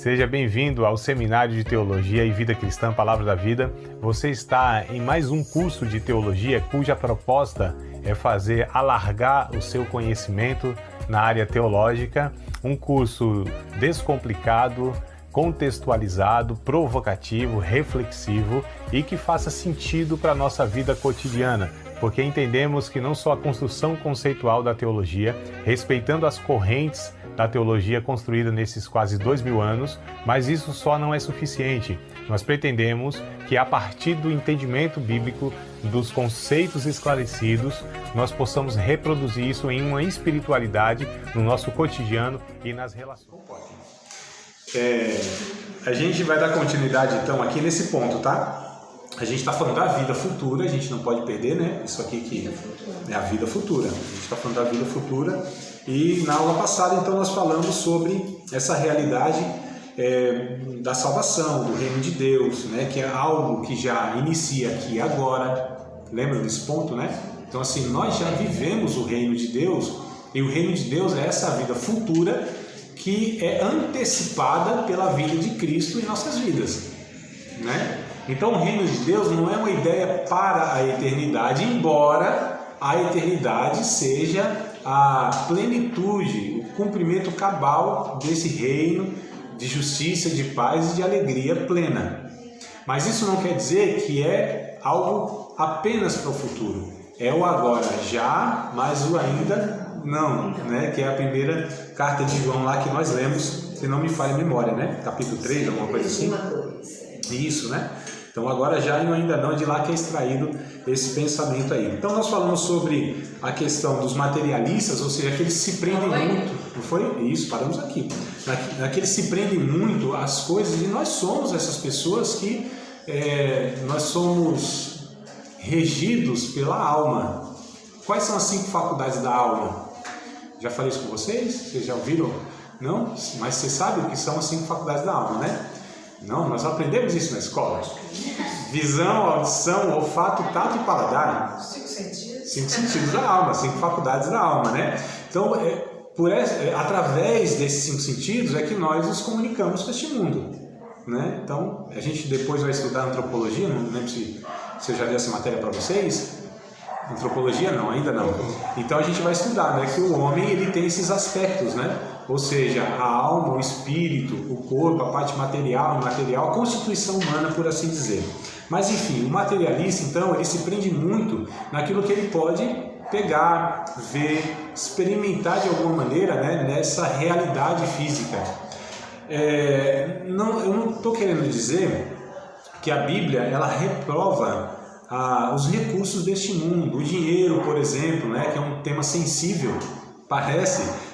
Seja bem-vindo ao Seminário de Teologia e Vida Cristã Palavra da Vida. Você está em mais um curso de teologia cuja proposta é fazer alargar o seu conhecimento na área teológica, um curso descomplicado, contextualizado, provocativo, reflexivo e que faça sentido para a nossa vida cotidiana, porque entendemos que não só a construção conceitual da teologia, respeitando as correntes da teologia construída nesses quase 2000 anos, mas isso só não é suficiente. Nós pretendemos que a partir do entendimento bíblico, dos conceitos esclarecidos, nós possamos reproduzir isso em uma espiritualidade no nosso cotidiano e nas relações. A gente vai dar continuidade então aqui nesse ponto, tá? A gente está falando da vida futura, a gente não pode perder, né? Isso aqui que é a vida futura. A gente está falando da vida futura e na aula passada então nós falamos sobre essa realidade da salvação, do reino de Deus, né? Que é algo que já inicia aqui e agora. Lembra desse ponto, né? Então assim, nós já vivemos o reino de Deus e o reino de Deus é essa vida futura que é antecipada pela vida de Cristo em nossas vidas, né? Então o reino de Deus não é uma ideia para a eternidade, embora a eternidade seja a plenitude, o cumprimento cabal desse reino de justiça, de paz e de alegria plena. Mas isso não quer dizer que é algo apenas para o futuro. É o agora já, mas o ainda não, né? Que é a primeira carta de João lá que nós lemos, se não me falha a memória, né? Capítulo 3, alguma coisa assim. Isso, né? Então agora já e ainda não, é de lá que é extraído esse pensamento aí. Então nós falamos sobre a questão dos materialistas, ou seja, aqueles que se prendem muito, não foi? Isso, paramos aqui. Aqueles que se prendem muito às coisas, e nós somos essas pessoas que nós somos regidos pela alma. Quais são as 5 faculdades da alma? Já falei isso com vocês? Vocês já ouviram? Não? Mas vocês sabem o que são as 5 faculdades da alma, né? Não, nós aprendemos isso na escola. Visão, audição, olfato, tato e paladar. 5 sentidos. 5 sentidos da alma, 5 faculdades da alma, né? Então, através desses 5 sentidos é que nós nos comunicamos com este mundo, né? Então, a gente depois vai estudar antropologia, não lembro se eu já dei essa matéria para vocês. Antropologia não, ainda não. Então a gente vai estudar, né, que o homem ele tem esses aspectos, né? Ou seja, a alma, o espírito, o corpo, a parte material, imaterial, a constituição humana, por assim dizer. Mas enfim, o materialista, então, ele se prende muito naquilo que ele pode pegar, ver, experimentar de alguma maneira, né, nessa realidade física. Eu não estou querendo dizer que a Bíblia ela reprova os recursos deste mundo, o dinheiro, por exemplo, né, que é um tema sensível, parece.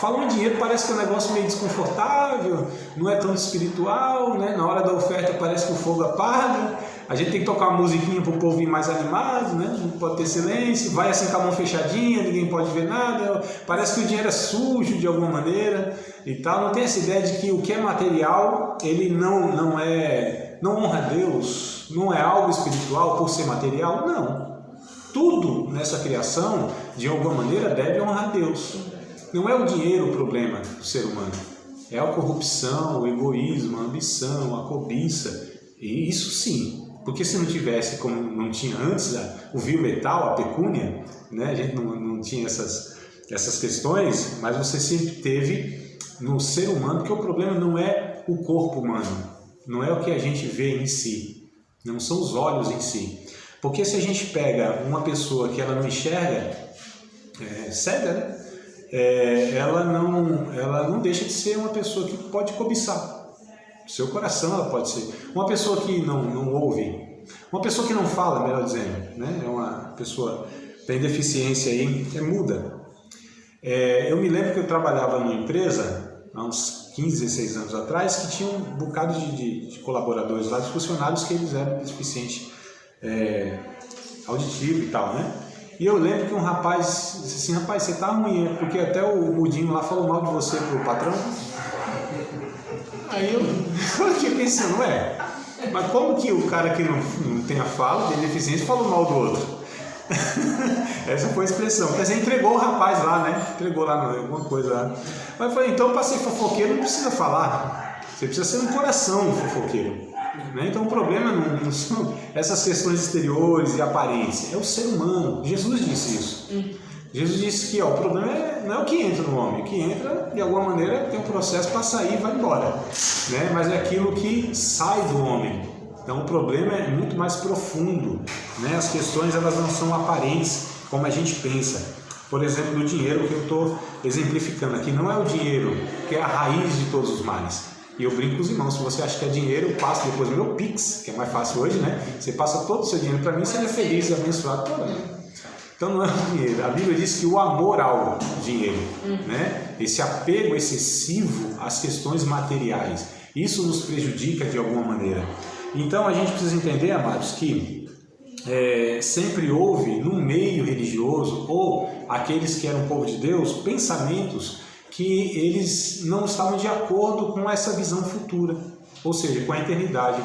Falam em dinheiro, parece que é um negócio meio desconfortável, não é tão espiritual, né? Na hora da oferta parece que o fogo apaga, a gente tem que tocar uma musiquinha para o povo vir mais animado, né? Não pode ter silêncio, vai assim com a mão fechadinha, ninguém pode ver nada, parece que o dinheiro é sujo de alguma maneira e tal. Não tem essa ideia de que o que é material, ele não honra a Deus, não é algo espiritual por ser material, não. Tudo nessa criação, de alguma maneira, deve honrar a Deus. Não é o dinheiro o problema do ser humano, é a corrupção, o egoísmo, a ambição, a cobiça, e isso sim, porque se não tivesse, como não tinha antes, o vil metal, a pecúnia, né? A gente não tinha essas questões, mas você sempre teve no ser humano, porque o problema não é o corpo humano, não é o que a gente vê em si, não são os olhos em si, porque se a gente pega uma pessoa que ela não enxerga, cega, né? Ela não deixa de ser uma pessoa que pode cobiçar. Seu coração ela pode ser. Uma pessoa que não ouve, uma pessoa que não fala, melhor dizendo, né? É uma pessoa que tem deficiência aí, é muda. Eu me lembro que eu trabalhava numa empresa, há uns 15, 16 anos atrás, que tinha um bocado de colaboradores lá, de funcionários que eles eram deficientes auditivo e tal, né? E eu lembro que um rapaz disse assim: rapaz, você tá ruim, porque até o Mudinho lá falou mal de você pro patrão. Aí eu fiquei pensando, mas como que o cara que não tem a fala, tem deficiência, falou mal do outro? Essa foi a expressão. Quer dizer, entregou o rapaz lá, né? Entregou lá alguma coisa lá. Mas eu falei, então para ser fofoqueiro não precisa falar. Você precisa ser um coração fofoqueiro. Né? Então o problema não são essas questões exteriores e aparência, é o ser humano. Jesus disse isso. Jesus disse que o problema não é o que entra no homem, o que entra, de alguma maneira, tem um processo para sair e vai embora. Né? Mas é aquilo que sai do homem. Então o problema é muito mais profundo. Né? As questões elas não são aparentes, como a gente pensa. Por exemplo, o dinheiro que eu estou exemplificando aqui, não é o dinheiro que é a raiz de todos os males. E eu brinco com os irmãos, se você acha que é dinheiro, eu passo depois no meu Pix, que é mais fácil hoje, né? Você passa todo o seu dinheiro para mim, você é feliz e abençoado por mim. Então não é o dinheiro. A Bíblia diz que o amor ao dinheiro, né? Esse apego excessivo às questões materiais, isso nos prejudica de alguma maneira. Então a gente precisa entender, amados, que sempre houve no meio religioso, ou aqueles que eram povo de Deus, pensamentos que eles não estavam de acordo com essa visão futura, ou seja, com a eternidade.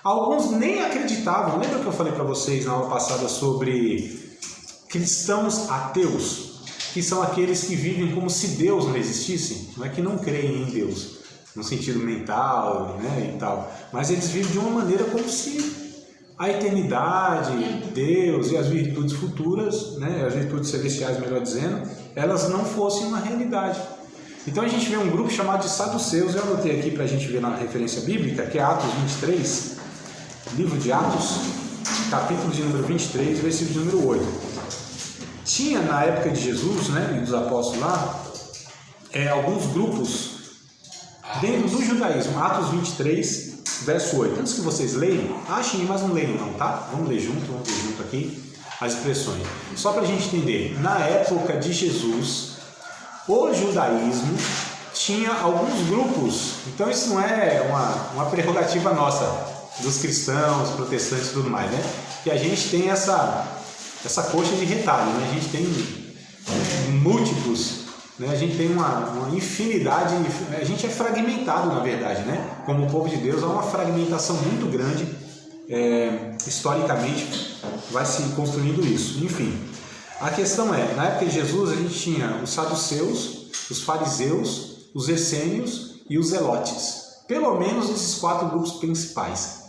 Alguns nem acreditavam. Lembra que eu falei para vocês na aula passada sobre cristãos ateus, que são aqueles que vivem como se Deus não existisse? Não é que não creem em Deus, no sentido mental, né, e tal, mas eles vivem de uma maneira como se a eternidade, Deus e as virtudes futuras, né, as virtudes celestiais, melhor dizendo, elas não fossem uma realidade. Então a gente vê um grupo chamado de saduceus, eu anotei aqui para a gente ver na referência bíblica, que é Atos 23, livro de Atos, capítulo de número 23, versículo de número 8. Tinha na época de Jesus, né, e dos apóstolos lá, alguns grupos dentro do judaísmo. Atos 23, verso 8. Antes que vocês leiam, achem, mas não leiam não, tá? Vamos ler junto aqui as expressões. Só para a gente entender, na época de Jesus, o judaísmo tinha alguns grupos. Então isso não é uma prerrogativa nossa, dos cristãos, protestantes e tudo mais, né? Que a gente tem essa coxa de retalho, né? A gente tem múltiplos, né? A gente tem uma infinidade, a gente é fragmentado na verdade, né? Como o povo de Deus, há uma fragmentação muito grande, historicamente vai se construindo isso. Enfim, a questão na época de Jesus a gente tinha os saduceus, os fariseus, os essênios e os zelotes. Pelo menos esses 4 grupos principais.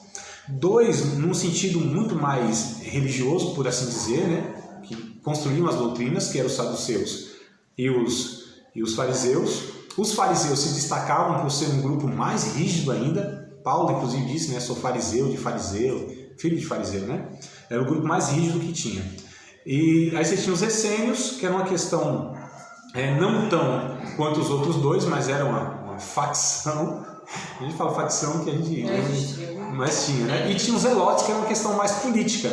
2 num sentido muito mais religioso, por assim dizer, né? Que construíam as doutrinas, que eram os saduceus e os fariseus. Os fariseus se destacavam por ser um grupo mais rígido ainda. Paulo, inclusive, disse, né? Sou fariseu de fariseu, filho de fariseu, né? Era o grupo mais rígido que tinha. E aí você tinha os essênios, que era uma questão não tão quanto os outros 2, mas era uma facção. A gente fala facção que a gente... mas tinha, né? E tinha os zelotes, que era uma questão mais política.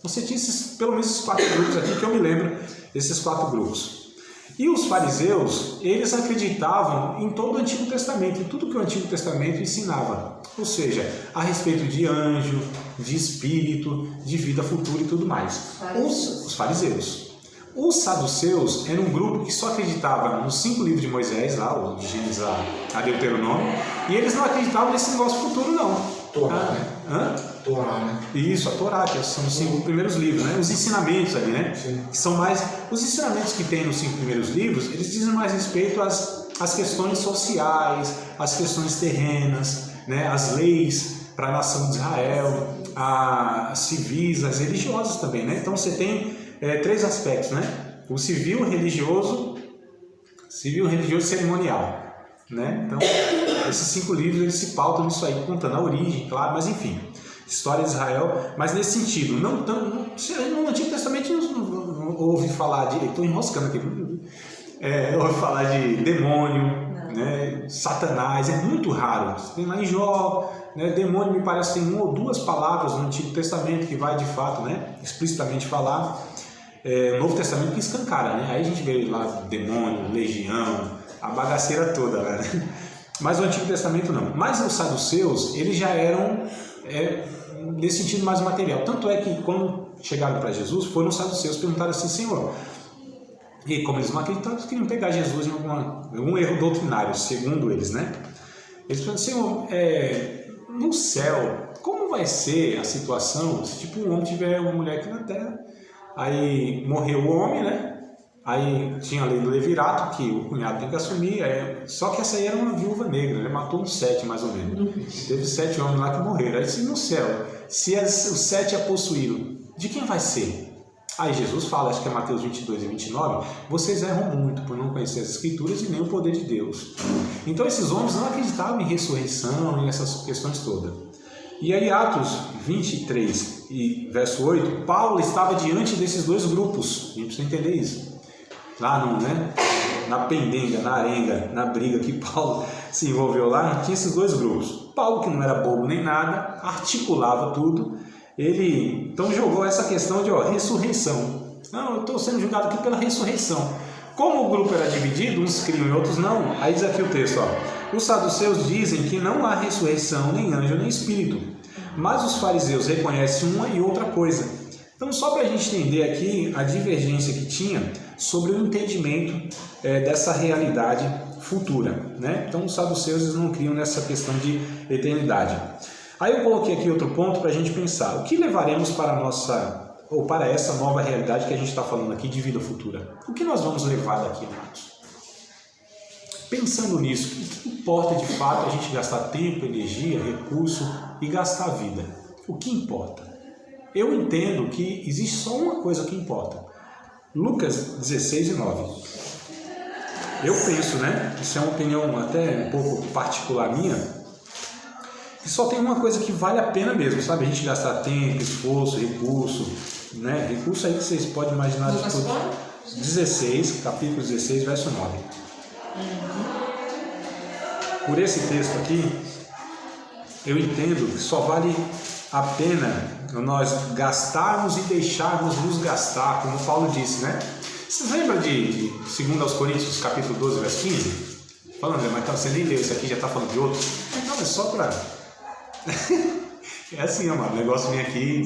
Você tinha pelo menos esses 4 grupos aqui, que eu me lembro desses 4 grupos. E os fariseus, eles acreditavam em todo o Antigo Testamento, em tudo que o Antigo Testamento ensinava. Ou seja, a respeito de anjo, de espírito, de vida futura e tudo mais. Os fariseus. Os saduceus eram um grupo que só acreditava nos 5 livros de Moisés, lá, o de Gênesis a Deuteronômio, e eles não acreditavam nesse negócio futuro, não. Torá, né? Torá, né? Isso, a Torá, que são os 5 primeiros livros, né? Os ensinamentos ali, né? Sim. Que são mais... Os ensinamentos que tem nos 5 primeiros livros, eles dizem mais respeito às questões sociais, às questões terrenas, né? As leis para a nação de Israel, as civis, as religiosas também, né? Então você tem 3 aspectos, né? O civil, religioso e cerimonial, né? Então, esses 5 livros eles se pautam nisso aí, contando a origem, claro, mas enfim, história de Israel, mas nesse sentido, no Antigo Testamento não ouve falar de, estou enroscando aqui, ouve falar de demônio, né? Satanás, é muito raro. Você tem lá em Jó, né? Demônio me parece que tem 1 ou 2 palavras no Antigo Testamento que vai de fato, né? Explicitamente falar. O Novo Testamento que escancara, né? Aí a gente vê lá demônio, legião, a bagaceira toda, né? Mas o Antigo Testamento não. Mas os saduceus, eles já eram nesse sentido mais material. Tanto é que quando chegaram para Jesus, foram os saduceus perguntaram assim: Senhor, e como eles não acreditavam, eles queriam pegar Jesus em algum erro doutrinário, segundo eles, né? Eles falaram: Senhor, no céu, como vai ser a situação se tipo um homem tiver uma mulher aqui na terra? Aí morreu o homem, né? Aí tinha a lei do levirato, que o cunhado tem que assumir, só que essa aí era uma viúva negra, ele matou uns 7 mais ou menos. Teve 7 homens lá que morreram. Aí disse, no céu, se os 7 a possuíram, de quem vai ser? Aí Jesus fala, acho que é Mateus 22 e 29, vocês erram muito por não conhecer as Escrituras e nem o poder de Deus. Então esses homens não acreditavam em ressurreição e essas questões todas. E aí Atos 23 e verso 8, Paulo estava diante desses dois grupos, a gente precisa entender isso. Lá na pendenga, na arenga, na briga que Paulo se envolveu lá, tinha esses dois grupos. Paulo, que não era bobo nem nada, articulava tudo, ele então jogou essa questão de ressurreição. Não, eu estou sendo julgado aqui pela ressurreição. Como o grupo era dividido, uns criam e outros não, aí diz aqui o texto, os saduceus dizem que não há ressurreição, nem anjo, nem espírito, mas os fariseus reconhecem uma e outra coisa. Então, só para a gente entender aqui a divergência que tinha sobre o entendimento dessa realidade futura, né? Então, os saduceus eles não criam nessa questão de eternidade. Aí eu coloquei aqui outro ponto para a gente pensar. O que levaremos para para essa nova realidade que a gente está falando aqui de vida futura? O que nós vamos levar daqui, amados? Pensando nisso, o que importa de fato a gente gastar tempo, energia, recurso e gastar vida? O que importa? Eu entendo que existe só uma coisa que importa. Lucas 16 e 9. Eu penso, isso é uma opinião até um pouco particular minha, que só tem uma coisa que vale a pena mesmo, sabe? A gente gastar tempo, esforço, recurso, Recurso aí que vocês podem imaginar de tudo. 16, capítulo 16, verso 9. Por esse texto aqui, eu entendo que só vale a pena nós gastarmos e deixarmos nos gastar, como Paulo disse, Vocês lembram de 2 Coríntios, capítulo 12, verso 15? Falando, mas você nem leu isso aqui, já está falando de outro? Não, é só para... É assim, amado, o negócio vem aqui,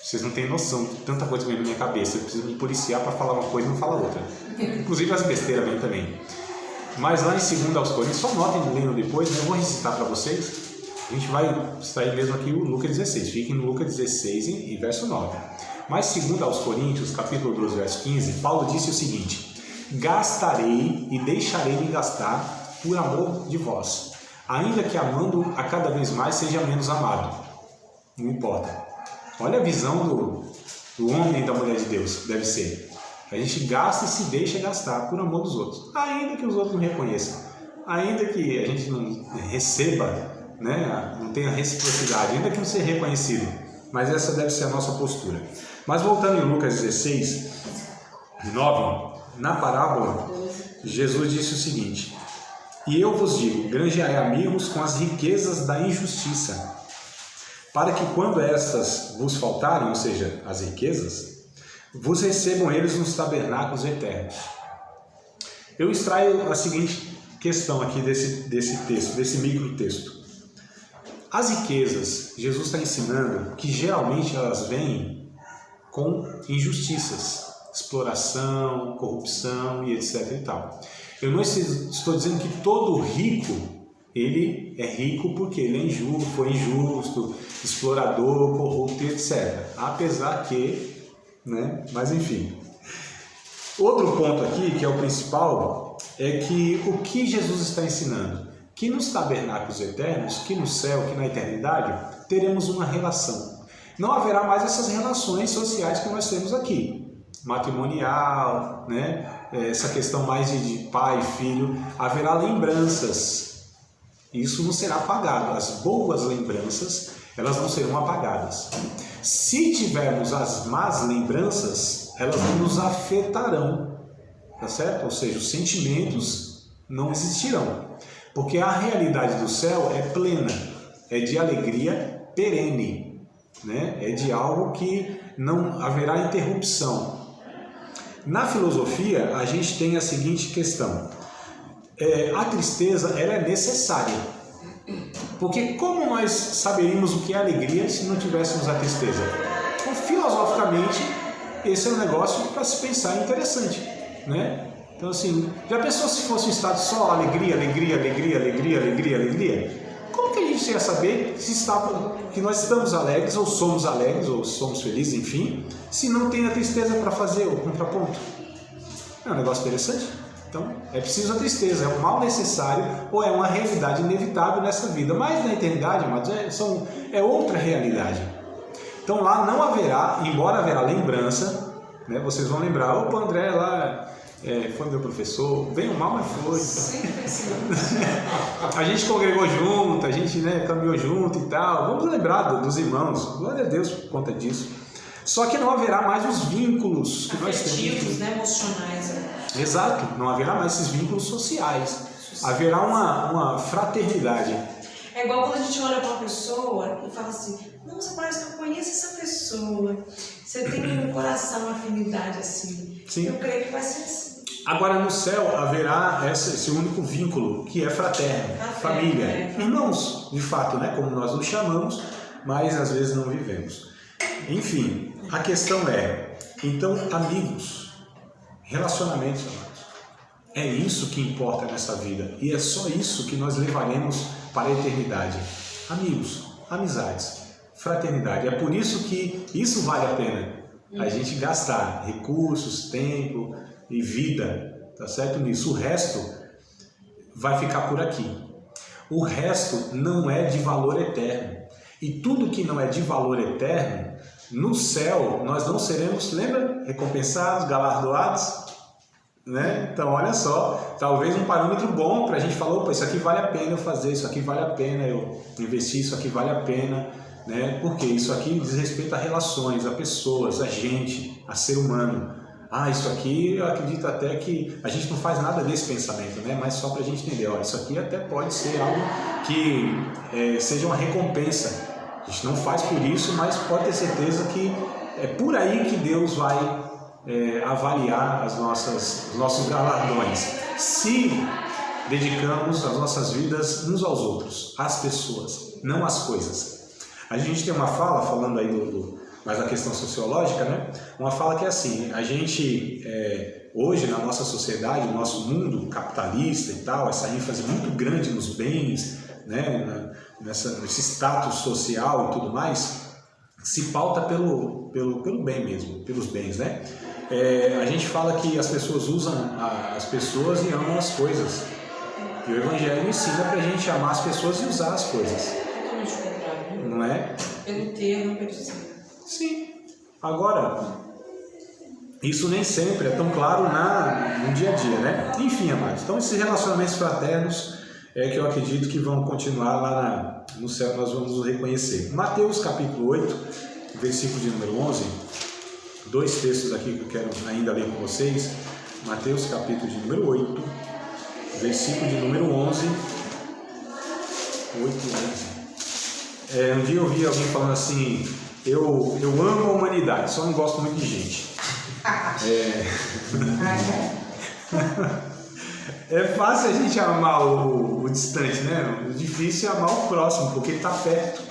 vocês não têm noção de tanta coisa que vem na minha cabeça, eu preciso me policiar para falar uma coisa e não falar outra. Inclusive as besteiras vêm também. Mas lá em 2 Coríntios, só notem lendo depois, eu vou recitar para vocês. A gente vai extrair mesmo aqui o Lucas 16, fiquem no Lucas 16 e verso 9. Mas 2 Coríntios, capítulo 12, verso 15, Paulo disse o seguinte: gastarei e deixarei de gastar por amor de vós, ainda que amando a cada vez mais seja menos amado. Não importa. Olha a visão do homem e da mulher de Deus, deve ser. A gente gasta e se deixa gastar por amor dos outros, ainda que os outros não reconheçam, ainda que a gente não receba, não tenha reciprocidade, ainda que não seja reconhecido, mas essa deve ser a nossa postura. Mas voltando em Lucas 16, 9, na parábola, Jesus disse o seguinte: e eu vos digo, granjeai amigos com as riquezas da injustiça, para que quando estas vos faltarem, ou seja, as riquezas, vos recebam eles nos tabernáculos eternos. Eu extraio a seguinte questão aqui desse texto, desse micro texto. As riquezas, Jesus está ensinando que geralmente elas vêm com injustiças, exploração, corrupção e etc e tal. Eu não estou dizendo que todo rico, ele é rico porque ele é injusto, foi injusto, explorador, corrupto e etc. Apesar que, mas enfim. Outro ponto aqui, que é o principal, é que o que Jesus está ensinando? Que nos tabernáculos eternos, que no céu, que na eternidade, teremos uma relação. Não haverá mais essas relações sociais que nós temos aqui. Matrimonial, essa questão mais de pai e filho. Haverá lembranças. Isso não será apagado. As boas lembranças, elas não serão apagadas. Se tivermos as más lembranças, elas nos afetarão. Tá certo? Ou seja, os sentimentos não existirão. Porque a realidade do céu é plena, é de alegria perene, é de algo que não haverá interrupção. Na filosofia, a gente tem a seguinte questão: a tristeza ela é necessária, porque como nós saberíamos o que é alegria se não tivéssemos a tristeza? Então, filosoficamente, esse é um negócio para se pensar interessante, Então assim, já pensou se fosse um estado só alegria, alegria, alegria, alegria, alegria, alegria? Como que a gente ia saber que nós estamos alegres, ou somos felizes, enfim, se não tem a tristeza para fazer o contraponto? É um negócio interessante. Então, é preciso a tristeza, é um mal necessário ou é uma realidade inevitável nessa vida. Mas na eternidade, amados, é outra realidade. Então lá não haverá, embora haverá lembrança, né, vocês vão lembrar, opa, André lá foi meu professor, bem ou mal, mas foi. Sempre assim. A gente congregou junto, a gente, né, caminhou junto e tal. Vamos lembrar dos irmãos, glória a Deus por conta disso. Só que não haverá mais os vínculos que nós temos. Né, emocionais. Né? Exato, não haverá mais esses vínculos sociais. Haverá uma fraternidade. É igual quando a gente olha para uma pessoa e fala assim, nossa, parece que eu conheço essa pessoa. Você tem no coração uma afinidade assim. Sim. Eu creio que vai ser assim. Agora no céu haverá esse único vínculo que é fraterno, família, irmãos, de fato, né, como nós nos chamamos, mas às vezes não vivemos. Enfim, a questão é, então, amigos, relacionamentos, amados, é isso que importa nessa vida e é só isso que nós levaremos para a eternidade. Amigos, amizades, fraternidade. É por isso que isso vale a pena a gente gastar recursos, tempo e vida, tá certo nisso. O resto vai ficar por aqui. O resto não é de valor eterno. E tudo que não é de valor eterno, no céu nós não seremos, lembra? Recompensados, galardoados. Né? Então, olha só, talvez um parâmetro bom para a gente falar, opa, isso aqui vale a pena eu fazer, isso aqui vale a pena eu investir, isso aqui vale a pena, né? Porque isso aqui diz respeito a relações, a pessoas, a gente, a ser humano. Ah, isso aqui eu acredito até que a gente não faz nada desse pensamento, né? Mas só para a gente entender, ó, isso aqui até pode ser algo que seja uma recompensa. A gente não faz por isso, mas pode ter certeza que é por aí que Deus vai avaliar os nossos galardões, se dedicamos as nossas vidas uns aos outros, às pessoas, não às coisas. A gente tem uma fala, falando aí mais da questão sociológica, né? Uma fala que é assim, a gente, hoje na nossa sociedade, no nosso mundo capitalista e tal, essa ênfase muito grande nos bens, né? Nesse status social e tudo mais, se pauta pelo bem mesmo, pelos bens, né? A gente fala que as pessoas usam as pessoas e amam as coisas. E o Evangelho ensina pra gente amar as pessoas e usar as coisas. Totalmente contrário. Não é? Pelo ter, não pelo ser. Sim. Agora, isso nem sempre é tão claro no dia a dia, né? Enfim, amados. Então, esses relacionamentos fraternos é que eu acredito que vão continuar lá no céu, nós vamos nos reconhecer. Mateus capítulo 8, versículo de número 11. Dois textos aqui que eu quero ainda ler com vocês. Mateus capítulo de número 8, versículo de número 11. 8 e 11. Um dia eu ouvi alguém falando assim, eu amo a humanidade, só não gosto muito de gente. É fácil a gente amar o distante, né? O difícil é amar o próximo, porque ele está perto.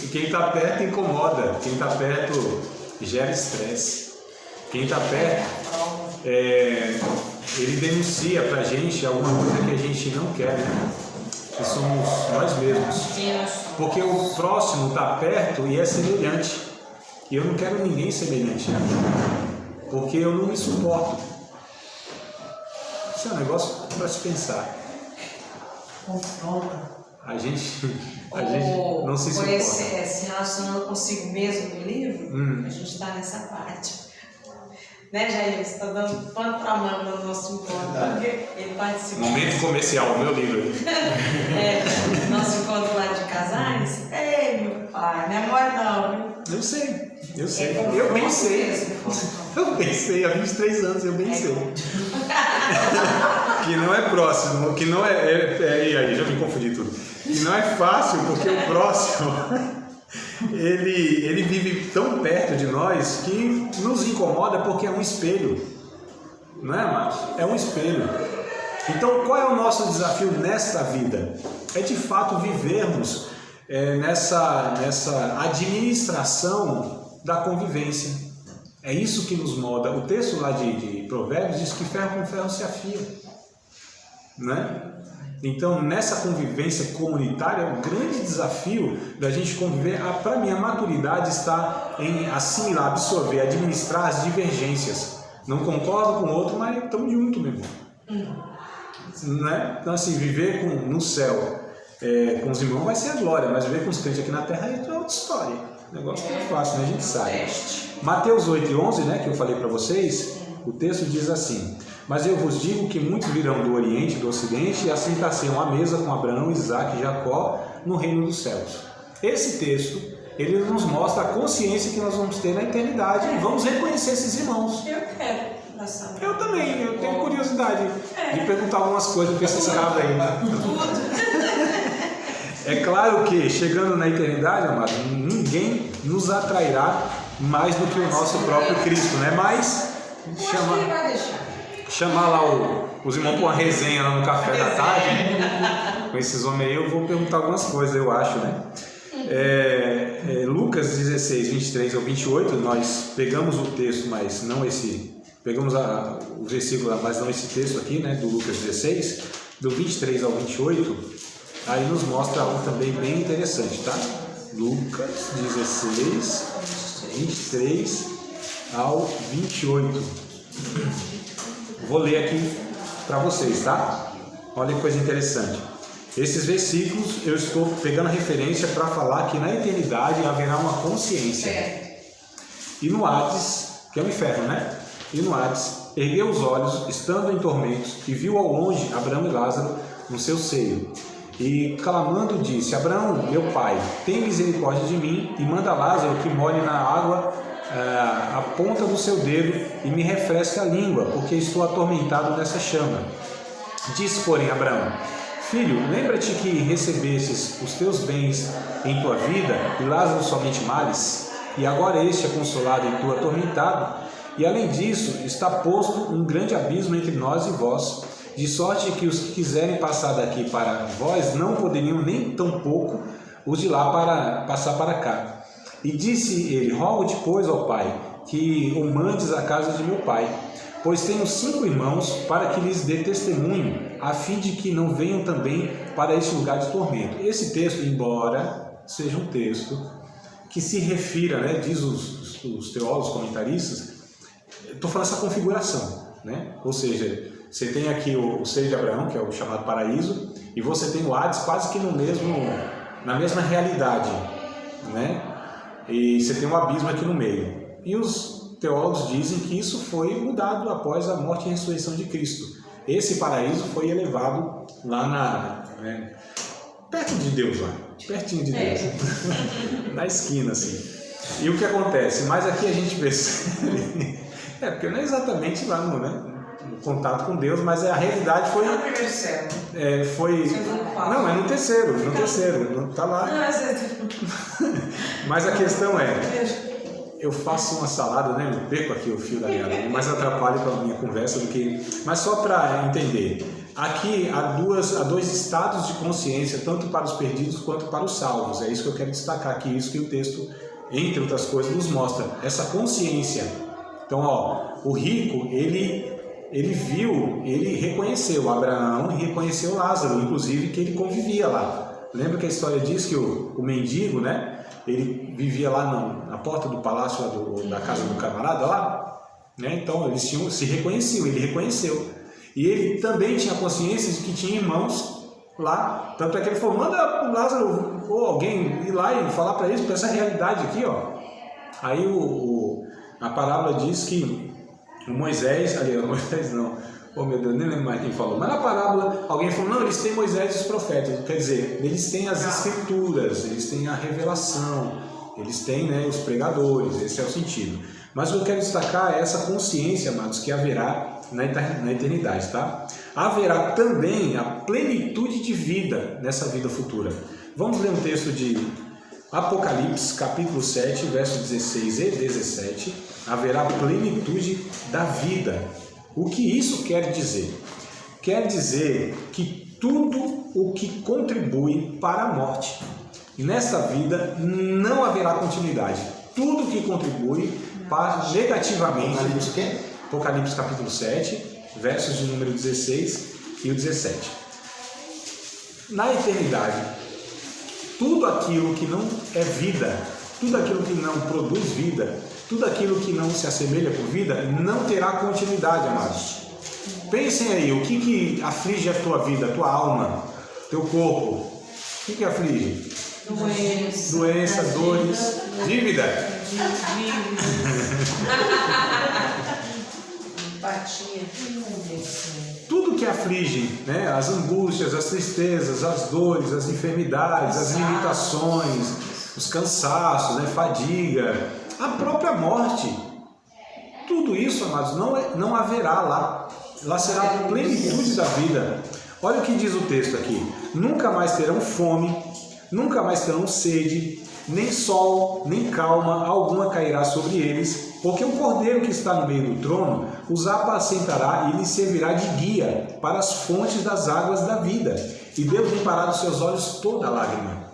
E quem está perto incomoda, quem está perto gera estresse. Quem está perto, ele denuncia pra gente alguma coisa que a gente não quer, né? Que somos nós mesmos. Porque o próximo está perto e é semelhante. E eu não quero ninguém semelhante a mim. Porque eu não me suporto. Isso é um negócio para se pensar. Confronta. A gente não se suporta. Se relacionando consigo mesmo no livro, a gente está nessa parte. Né, Jair? Você está dando pano para mão no nosso encontro. Porque ele participa. Momento comercial, meu livro. Nosso encontro lá de casais. Ei, meu pai, não é mole não. Eu sei. Eu bem sei, há 23 anos eu bem sei. Que não é próximo, que não e aí, já me confundi tudo. Que não é fácil, porque o próximo, ele vive tão perto de nós que nos incomoda porque é um espelho. Não é, Marcos? É um espelho. Então, qual é o nosso desafio nesta vida? É de fato vivermos nessa administração da convivência. É isso que nos molda. O texto lá de Provérbios diz que ferro com ferro se afia. Né? Então, nessa convivência comunitária, o grande desafio da gente conviver, para mim, a maturidade está em assimilar, absorver, administrar as divergências. Não concordo com o outro, mas estamos juntos, meu irmão. Né? Então, assim, viver no céu com os irmãos vai ser a glória, mas viver com os crentes aqui na terra é outra história. O negócio não é fácil, né? A gente sabe. Mateus 8:11, né, que eu falei para vocês, o texto diz assim: mas eu vos digo que muitos virão do Oriente e do Ocidente e assentar-se-ão à mesa com Abraão, Isaque e Jacó no reino dos céus. Esse texto, ele nos mostra a consciência que nós vamos ter na eternidade e vamos reconhecer esses irmãos. Eu quero. Eu também, eu tenho curiosidade de perguntar algumas coisas para esses caras aí. É claro que, chegando na eternidade, amado, ninguém nos atrairá mais do que o nosso próprio Cristo, né? Mas chamar lá os irmãos para uma resenha lá no café da tarde, com esses homens aí, eu vou perguntar algumas coisas, eu acho, né? Lucas 16, 23 ao 28, nós pegamos o texto, mas não esse... Pegamos o versículo, mas não esse texto aqui, né, do Lucas 16, do 23 ao 28, aí nos mostra algo também bem interessante, tá? Lucas 16, 23 ao 28. Vou ler aqui para vocês, tá? Olha que coisa interessante. Esses versículos eu estou pegando a referência para falar que na eternidade haverá uma consciência. E no Hades, que é o inferno, né? E no Hades, ergueu os olhos, estando em tormentos, e viu ao longe Abraão e Lázaro no seu seio. E clamando disse: Abraão, meu pai, tem misericórdia de mim e manda Lázaro que molhe na água a ponta do seu dedo e me refresque a língua, porque estou atormentado nessa chama. Disse, porém, Abraão: Filho, lembra-te que recebestes os teus bens em tua vida e Lázaro somente males, e agora este é consolado e tu atormentado. E além disso, está posto um grande abismo entre nós e vós, de sorte que os que quiserem passar daqui para vós não poderiam nem tampouco os de lá para passar para cá. E disse ele: Rogo-te, pois, ó pai, que o mandes à casa de meu pai, pois tenho 5 irmãos, para que lhes dê testemunho, a fim de que não venham também para este lugar de tormento. Esse texto, embora seja um texto que se refira, né, diz os teólogos comentaristas, estou falando essa configuração, né? Ou seja, você tem aqui o seio de Abraão, que é o chamado paraíso, e você tem o Hades quase que na mesma realidade, né? E você tem um abismo aqui no meio. E os teólogos dizem que isso foi mudado após a morte e ressurreição de Cristo. Esse paraíso foi elevado lá perto de Deus, lá, pertinho de Deus, na esquina, assim. E o que acontece? Mas aqui a gente percebe, porque não é exatamente lá no contato com Deus, mas a realidade foi... No primeiro céu. Não, é no terceiro, não está lá. Mas a questão eu faço uma salada, né? Eu perco aqui o fio da meada, mais atrapalho para a minha conversa do que... Mas só para entender, aqui há dois estados de consciência, tanto para os perdidos quanto para os salvos. É isso que eu quero destacar aqui, isso que o texto, entre outras coisas, nos mostra, essa consciência. Então, o rico, ele viu, ele reconheceu Abraão e reconheceu Lázaro, inclusive que ele convivia lá. Lembra que a história diz que o mendigo, né? Ele vivia lá na porta do palácio da casa do camarada lá, né? Então eles se reconheciam, ele reconheceu. E ele também tinha consciência de que tinha irmãos lá. Tanto é que ele falou: manda o Lázaro ou alguém ir lá e falar para eles, para essa realidade aqui, ó. Aí a parábola diz que Moisés não, oh meu Deus, nem lembro mais quem falou, mas na parábola alguém falou: não, eles têm Moisés e os profetas, quer dizer, eles têm as escrituras, eles têm a revelação, eles têm, né, os pregadores, esse é o sentido. Mas o que eu quero destacar é essa consciência, amados, que haverá na eternidade, tá? Haverá também a plenitude de vida nessa vida futura. Vamos ler um texto de Apocalipse, capítulo 7, versos 16 e 17. Haverá plenitude da vida. O que isso quer dizer? Quer dizer que tudo o que contribui para a morte. E nesta vida não haverá continuidade. Tudo que contribui para negativamente. Apocalipse capítulo 7, versos de número 16 e o 17. Na eternidade, tudo aquilo que não é vida, tudo aquilo que não produz vida, Tudo aquilo que não se assemelha com vida não terá continuidade, amados. Pensem aí, o que aflige a tua vida, a tua alma, teu corpo? O que aflige? Doença, dores, dívida. Empatia. Tudo que aflige, né? As angústias, as tristezas, as dores, as enfermidades, as limitações, os cansaços, né? Fadiga, a própria morte. Tudo isso, amados, não haverá lá. Lá será a plenitude da vida. Olha o que diz o texto aqui. Nunca mais terão fome, nunca mais terão sede, nem sol, nem calma alguma cairá sobre eles, porque o Cordeiro que está no meio do trono os apacentará e lhes servirá de guia para as fontes das águas da vida. E Deus limpará dos seus olhos toda lágrima.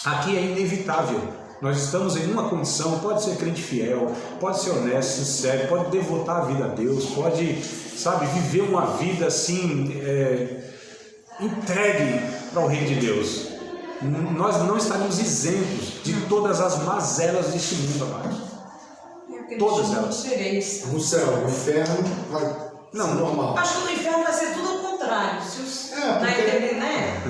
Aqui é inevitável. Nós estamos em uma condição, pode ser crente fiel, pode ser honesto, sincero, pode devotar a vida a Deus, pode, sabe, viver uma vida assim, entregue para o reino de Deus. Nós não estaremos isentos de todas as mazelas deste mundo, amados. Todas elas. No céu, no inferno vai ser normal. Acho que no inferno vai ser tudo ao contrário.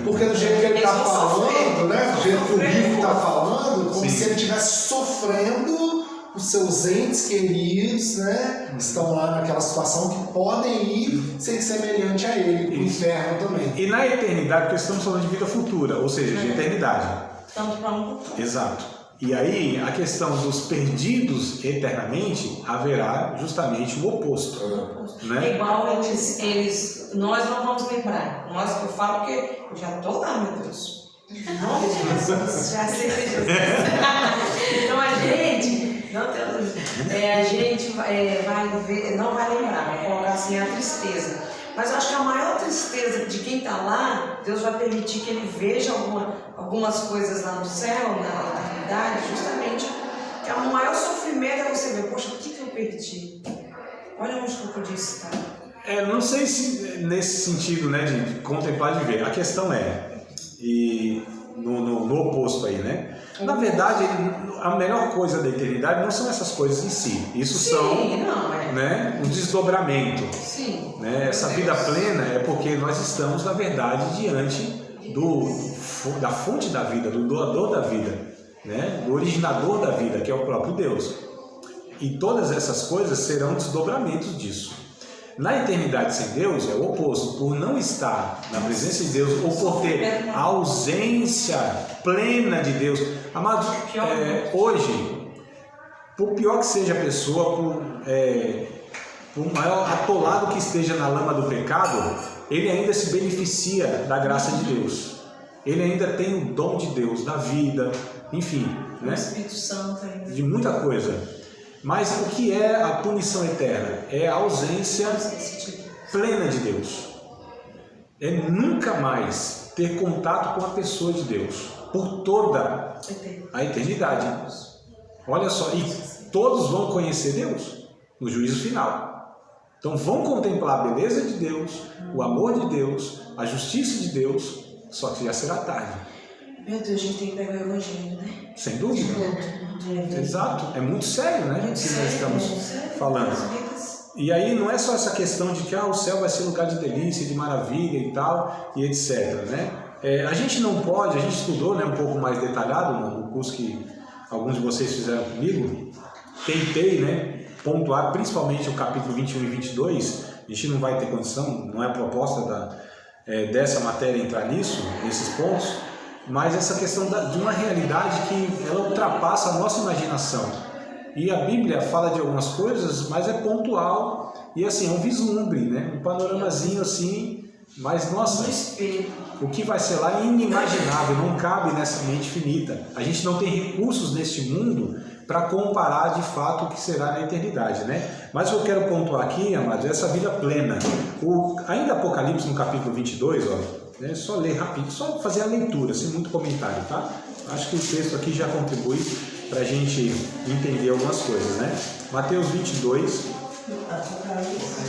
Porque do jeito que ele está falando, né? Do jeito que o livro está falando, como se ele estivesse sofrendo os seus entes queridos, né? Que estão lá naquela situação que podem ir ser semelhante a ele, o inferno também. E na eternidade, porque estamos falando de vida futura, ou seja, de eternidade. Tanto para um. Exato. E aí, a questão dos perdidos eternamente, haverá justamente o oposto. Né? É igual nós não vamos lembrar. Eu falo que eu já estou lá, meu Deus. Jesus, já sei que Jesus. Então a gente vai ver, não vai lembrar, vai colocar assim a tristeza. Mas eu acho que a maior tristeza de quem está lá, Deus vai permitir que ele veja algumas coisas lá no céu, na eternidade, justamente, que o maior sofrimento é você ver, poxa, o que eu perdi? Olha onde que eu podia estar. Não sei se nesse sentido, né, de contemplar, de ver. A questão e no oposto aí, né? Na verdade, a melhor coisa da eternidade não são essas coisas em si. Isso né, um desdobramento. Sim. Né? Essa vida plena é porque nós estamos, na verdade, diante da fonte da vida, do doador da vida, né? Do originador da vida, que é o próprio Deus. E todas essas coisas serão desdobramentos disso. Na eternidade sem Deus é o oposto, por não estar na presença de Deus ou por ter a ausência plena de Deus. Amados, hoje, por pior que seja a pessoa, por maior atolado que esteja na lama do pecado, ele ainda se beneficia da graça de Deus. Ele ainda tem o dom de Deus, da vida, enfim, né? Espírito Santo ainda. De muita coisa. Mas o que é a punição eterna? É a ausência plena de Deus. É nunca mais ter contato com a pessoa de Deus por toda a eternidade. Olha só, e todos vão conhecer Deus no juízo final. Então vão contemplar a beleza de Deus, o amor de Deus, a justiça de Deus, só que já será tarde. Meu Deus, a gente tem que pegar o evangelho, né? Sem dúvida. Exato. É muito sério, né? O que nós estamos falando. E aí não é só essa questão de que o céu vai ser lugar de delícia, de maravilha e tal, e etc. Né? A gente não pode, a gente estudou, né, um pouco mais detalhado no curso que alguns de vocês fizeram comigo. Tentei, né, pontuar principalmente o capítulo 21 e 22. A gente não vai ter condição, não é a proposta dessa matéria entrar nesses pontos. Mas essa questão de uma realidade que ela ultrapassa a nossa imaginação. E a Bíblia fala de algumas coisas, mas é pontual. E assim, é um vislumbre, né? Um panoramazinho assim. Mas, nossa, o que vai ser lá é inimaginável, não cabe nessa mente finita. A gente não tem recursos neste mundo para comparar de fato o que será na eternidade, né? Mas eu quero pontuar aqui, amados, essa vida plena. Ainda Apocalipse, no capítulo 22, ó. É só ler rapidinho, só fazer a leitura, sem muito comentário, tá? Acho que o texto aqui já contribui para a gente entender algumas coisas, né? Mateus 22.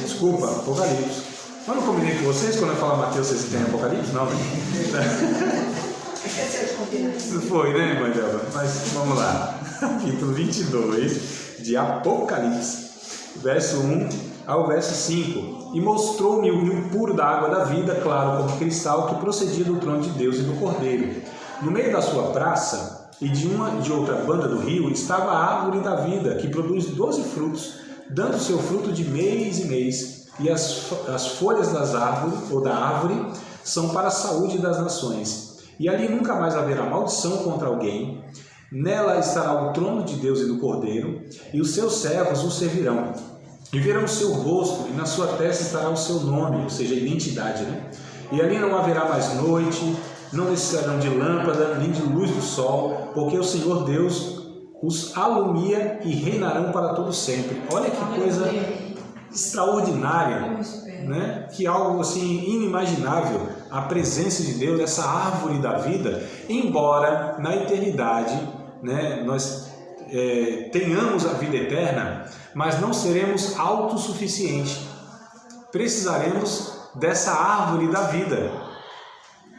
Desculpa, Apocalipse. Eu não combinei com vocês quando eu falar Mateus, vocês entendem Apocalipse? Não, né? Não foi, né, irmã Delba? Mas vamos lá. Capítulo 22, de Apocalipse, verso 1 ao verso 5. E mostrou-me o rio puro da água da vida, claro como cristal, que procedia do trono de Deus e do Cordeiro. No meio da sua praça e de uma e de outra banda do rio estava a árvore da vida, que produz 12 frutos, dando seu fruto de mês em mês, e as folhas das árvores, ou da árvore, são para a saúde das nações. E ali nunca mais haverá maldição contra alguém. Nela estará o trono de Deus e do Cordeiro, e os seus servos o servirão. E verão o seu rosto, e na sua testa estará o seu nome, ou seja, a identidade, né? E ali não haverá mais noite, não necessitarão de lâmpada, nem de luz do sol, porque o Senhor Deus os alumia e reinarão para todo sempre. Olha que coisa extraordinária, né? Que algo assim inimaginável, a presença de Deus, essa árvore da vida, embora na eternidade, né, nós tenhamos a vida eterna, mas não seremos autossuficientes. Precisaremos dessa árvore da vida.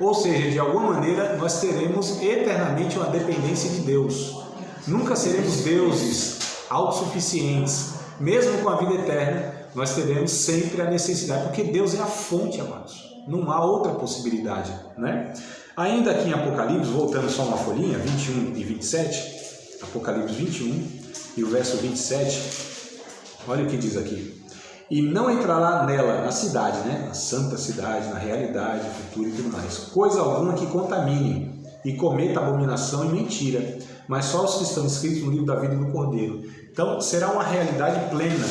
Ou seja, de alguma maneira nós teremos eternamente uma dependência de Deus. Nunca seremos deuses autossuficientes. Mesmo com a vida eterna, nós teremos sempre a necessidade, porque Deus é a fonte, amados. Não há outra possibilidade, né? Ainda aqui em Apocalipse, voltando só uma folhinha, 21 e 27, Apocalipse 21 e o verso 27, olha o que diz aqui. E não entrará nela, na cidade, né? Na santa cidade, na realidade futura e tudo mais, coisa alguma que contamine e cometa abominação e mentira, mas só os que estão escritos no livro da vida do Cordeiro. Então, será uma realidade plena,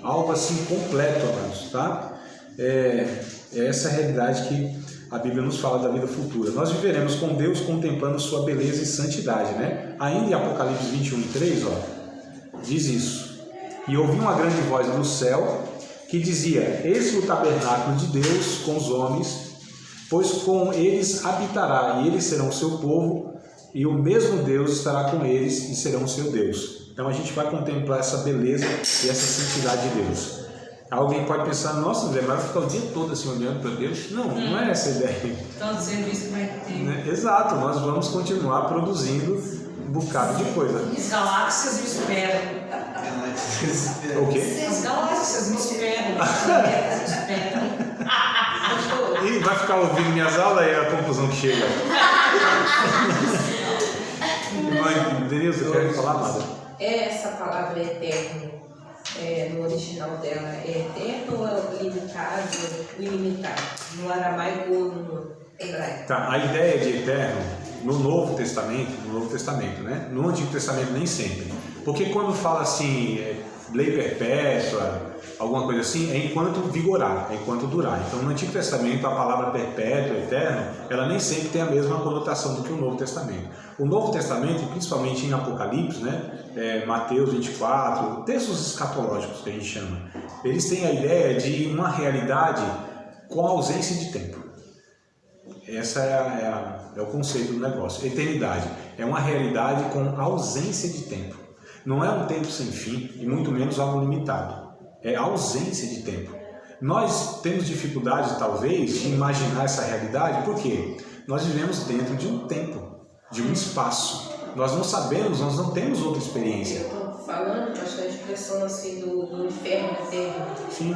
algo assim completo, amados, tá? É essa realidade que a Bíblia nos fala da vida futura. Nós viveremos com Deus contemplando sua beleza e santidade, né? Ainda em Apocalipse 21 e 3, ó, diz isso. E ouvi uma grande voz do céu que dizia: eis o tabernáculo de Deus com os homens, pois com eles habitará, e eles serão o seu povo, e o mesmo Deus estará com eles e serão o seu Deus. Então a gente vai contemplar essa beleza e essa santidade de Deus. Alguém pode pensar: nossa, André, vai ficar o dia todo assim olhando para Deus? Não, não é essa a ideia. Todo serviço vai ter. Né? Exato, nós vamos continuar produzindo um bocado de coisa. As galáxias me esperam. O quê? As galáxias me esperam. Os planetas me esperam. E vai ficar ouvindo minhas aulas e é a conclusão que chega. Denilson, você quer falar, Amada? Essa palavra eterno, no original dela, é eterno ou é limitado, ilimitado? No aramaico ou no hebraico? Tá, a ideia de eterno no Novo Testamento, né? No Antigo Testamento nem sempre. Porque quando fala assim, lei perpétua, alguma coisa assim, é enquanto vigorar, é enquanto durar. Então no Antigo Testamento a palavra perpétuo, eterno, ela nem sempre tem a mesma conotação do que o Novo Testamento. O Novo Testamento, principalmente em Apocalipse, né? Mateus 24, textos escatológicos que a gente chama, eles têm a ideia de uma realidade com ausência de tempo. Essa é o conceito do negócio. Eternidade é uma realidade com ausência de tempo. Não é um tempo sem fim e muito menos algo limitado. É ausência de tempo. Nós temos dificuldade, talvez, de imaginar essa realidade porque nós vivemos dentro de um tempo, de um espaço. Nós não sabemos, nós não temos outra experiência. Eu estou falando, acho que a expressão assim do inferno eterno. Sim.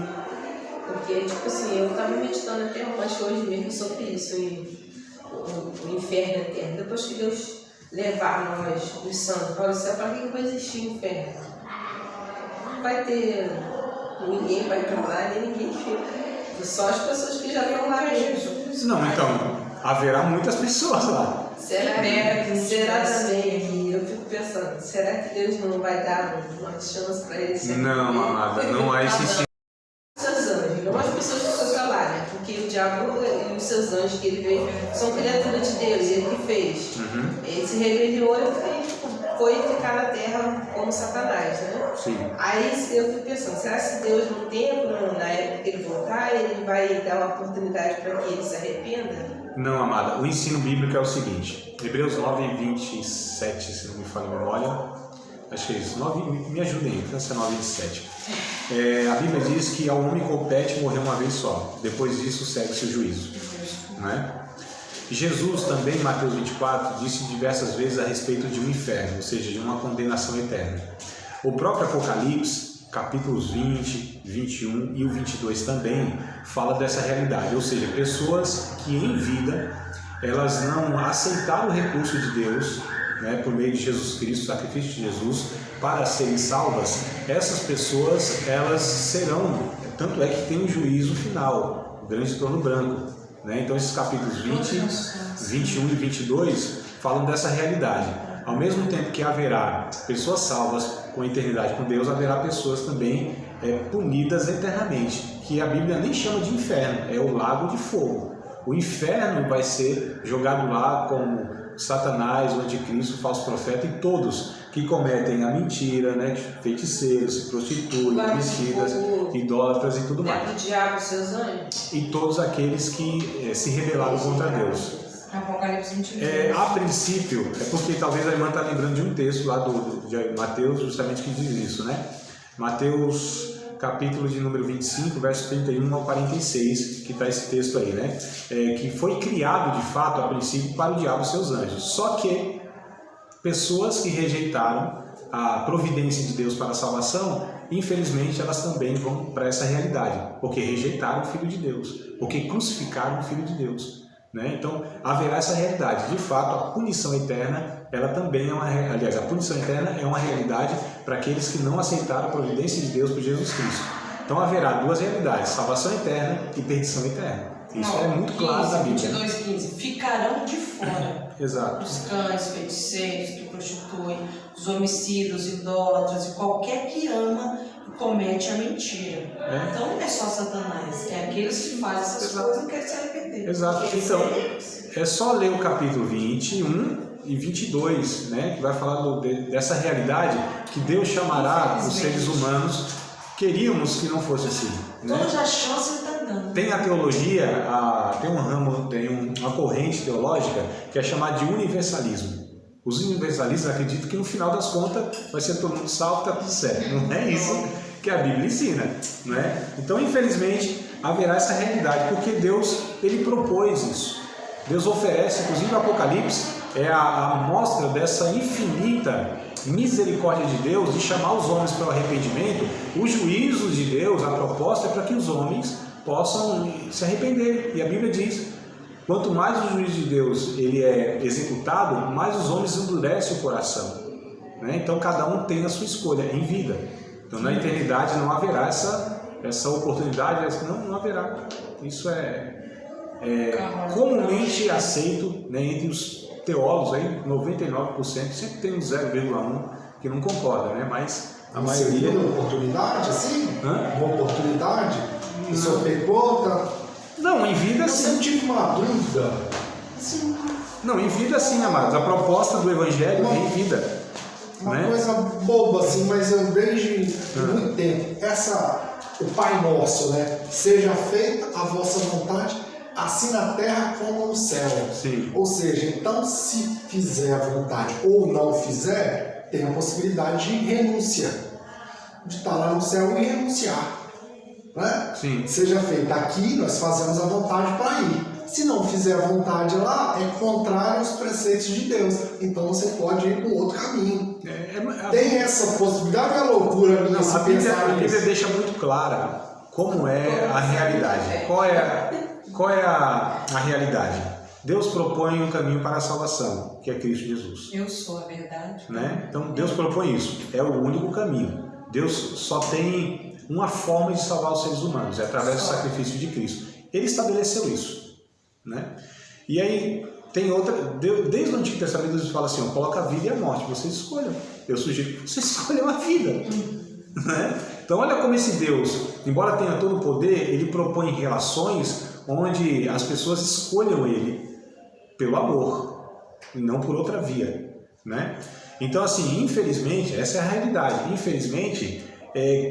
Porque, tipo assim, eu estava meditando até mais hoje mesmo sobre isso, o inferno eterno. Depois que Deus levar nós, os santos, para o céu, para que vai existir o inferno? Não vai ter... Ninguém vai para lá, nem ninguém fica. Só as pessoas que já estão lá mesmo. Não, então, haverá muitas pessoas lá. Será também? Eu fico pensando, será que Deus não vai dar uma chance para eles? Não, amada, não há esse sentido. Seus anjos, não as pessoas que estão lá, né? Porque o diabo e os seus anjos que ele veio são criaturas de Deus, ele que fez. Ele se rebeliou e foi ficar na terra como Satanás, né? Sim. Aí eu fico pensando, será que se Deus no tempo, na época que ele voltar, ele vai dar uma oportunidade para que ele se arrependa? Não, amada, o ensino bíblico é o seguinte, Hebreus 9, 27, se não me falha a memória, acho que é isso, 9, me ajudem aí, essa é 9, 27. A Bíblia diz que ao homem compete morrer uma vez só, depois disso segue-se o juízo, né? Jesus também, em Mateus 24, disse diversas vezes a respeito de um inferno, ou seja, de uma condenação eterna. O próprio Apocalipse, capítulos 20, 21 e o 22 também, fala dessa realidade, ou seja, pessoas que em vida, elas não aceitaram o recurso de Deus, né, por meio de Jesus Cristo, o sacrifício de Jesus, para serem salvas. Essas pessoas, elas serão, tanto é que tem um juízo final, o grande trono branco, né? Então esses capítulos 20, 21 e 22 falam dessa realidade. Ao mesmo tempo que haverá pessoas salvas com a eternidade com Deus, haverá pessoas também punidas eternamente, que a Bíblia nem chama de inferno, é o lago de fogo. O inferno vai ser jogado lá como Satanás, o anticristo, o falso profeta e todos que cometem a mentira, né? Feiticeiros, se prostituem, homicidas, idólatras e tudo mais. O diabo, seus anjos. E todos aqueles que se rebelaram contra Deus. Apocalipse 22. A princípio, é porque talvez a irmã está lembrando de um texto lá de Mateus, justamente que diz isso, né? Mateus, capítulo de número 25, versos 31 ao 46, que está esse texto aí, né? Que foi criado, de fato, a princípio, para o diabo e seus anjos. Só que pessoas que rejeitaram a providência de Deus para a salvação, infelizmente, elas também vão para essa realidade, porque rejeitaram o Filho de Deus, porque crucificaram o Filho de Deus, né? Então, haverá essa realidade. De fato, a punição eterna, ela também é uma realidade. Aliás, a punição eterna é uma realidade para aqueles que não aceitaram a providência de Deus por Jesus Cristo. Então, haverá duas realidades, salvação eterna e perdição eterna. Isso é muito claro na Bíblia. 22:15. Ficarão de fora. Exato. Os cães, feiticeiros, que prostituem, os homicidas, idólatras e qualquer que ama e comete a mentira. Então não é só Satanás, é aqueles que fazem essas coisas e não querem se arrepender. Exato. Então, é só ler o capítulo 21 e 22, né, que vai falar dessa realidade que Deus chamará os seres humanos. Queríamos que não fosse assim, né? Toda a chance ele está dando. Tem a teologia, tem um ramo, tem uma corrente teológica que é chamada de universalismo. Os universalistas acreditam que no final das contas vai ser todo mundo salvo, está tudo certo. Não é isso que a Bíblia ensina, né? Então, infelizmente, haverá essa realidade, porque Deus, ele propôs isso. Deus oferece, inclusive o Apocalipse, é a amostra dessa infinita misericórdia de Deus de chamar os homens para o arrependimento. Os juízos de Deus, a proposta é para que os homens possam se arrepender. E a Bíblia diz, quanto mais o juízo de Deus ele é executado, mais os homens endurecem o coração, né? Então cada um tem a sua escolha em vida. Então na eternidade não haverá essa oportunidade, não haverá. Isso é comumente aceito, né, entre os teólogos, aí 99%, sempre tem um 0,1% que não concorda, né? Mas a maioria... Uma oportunidade, assim? Uma oportunidade? O senhor pegou? Não, em vida sim. Eu sempre tive uma dúvida. Sim. Não, em vida sim, amados. A proposta do Evangelho é em vida. Uma coisa boba, assim, mas eu desde muito tempo. O Pai Nosso, né? Seja feita a vossa vontade, assim na terra como no céu. Sim. Ou seja, então se fizer a vontade ou não fizer, tem a possibilidade de renúncia. De estar lá no céu e renunciar. Né? Sim. Seja feita aqui, nós fazemos a vontade para ir. Se não fizer a vontade lá, é contrário aos preceitos de Deus. Então você pode ir para outro caminho. Tem essa possibilidade, é loucura minha se pensar nisso. A Bíblia deixa muito clara como é a realidade. Qual é a realidade? Deus propõe um caminho para a salvação, que é Cristo Jesus. Eu sou a verdade. Né? Então Deus propõe isso. É o único caminho. Deus só tem uma forma de salvar os seres humanos, é através do sacrifício de Cristo. Ele estabeleceu isso, né? E aí tem outra, desde o Antigo Testamento Deus fala assim, coloca a vida e a morte, vocês escolham. Eu sugiro que vocês escolham a vida, né? Então olha como esse Deus, embora tenha todo o poder, ele propõe relações onde as pessoas escolham ele pelo amor e não por outra via, né? Então assim, infelizmente, essa é a realidade. Infelizmente,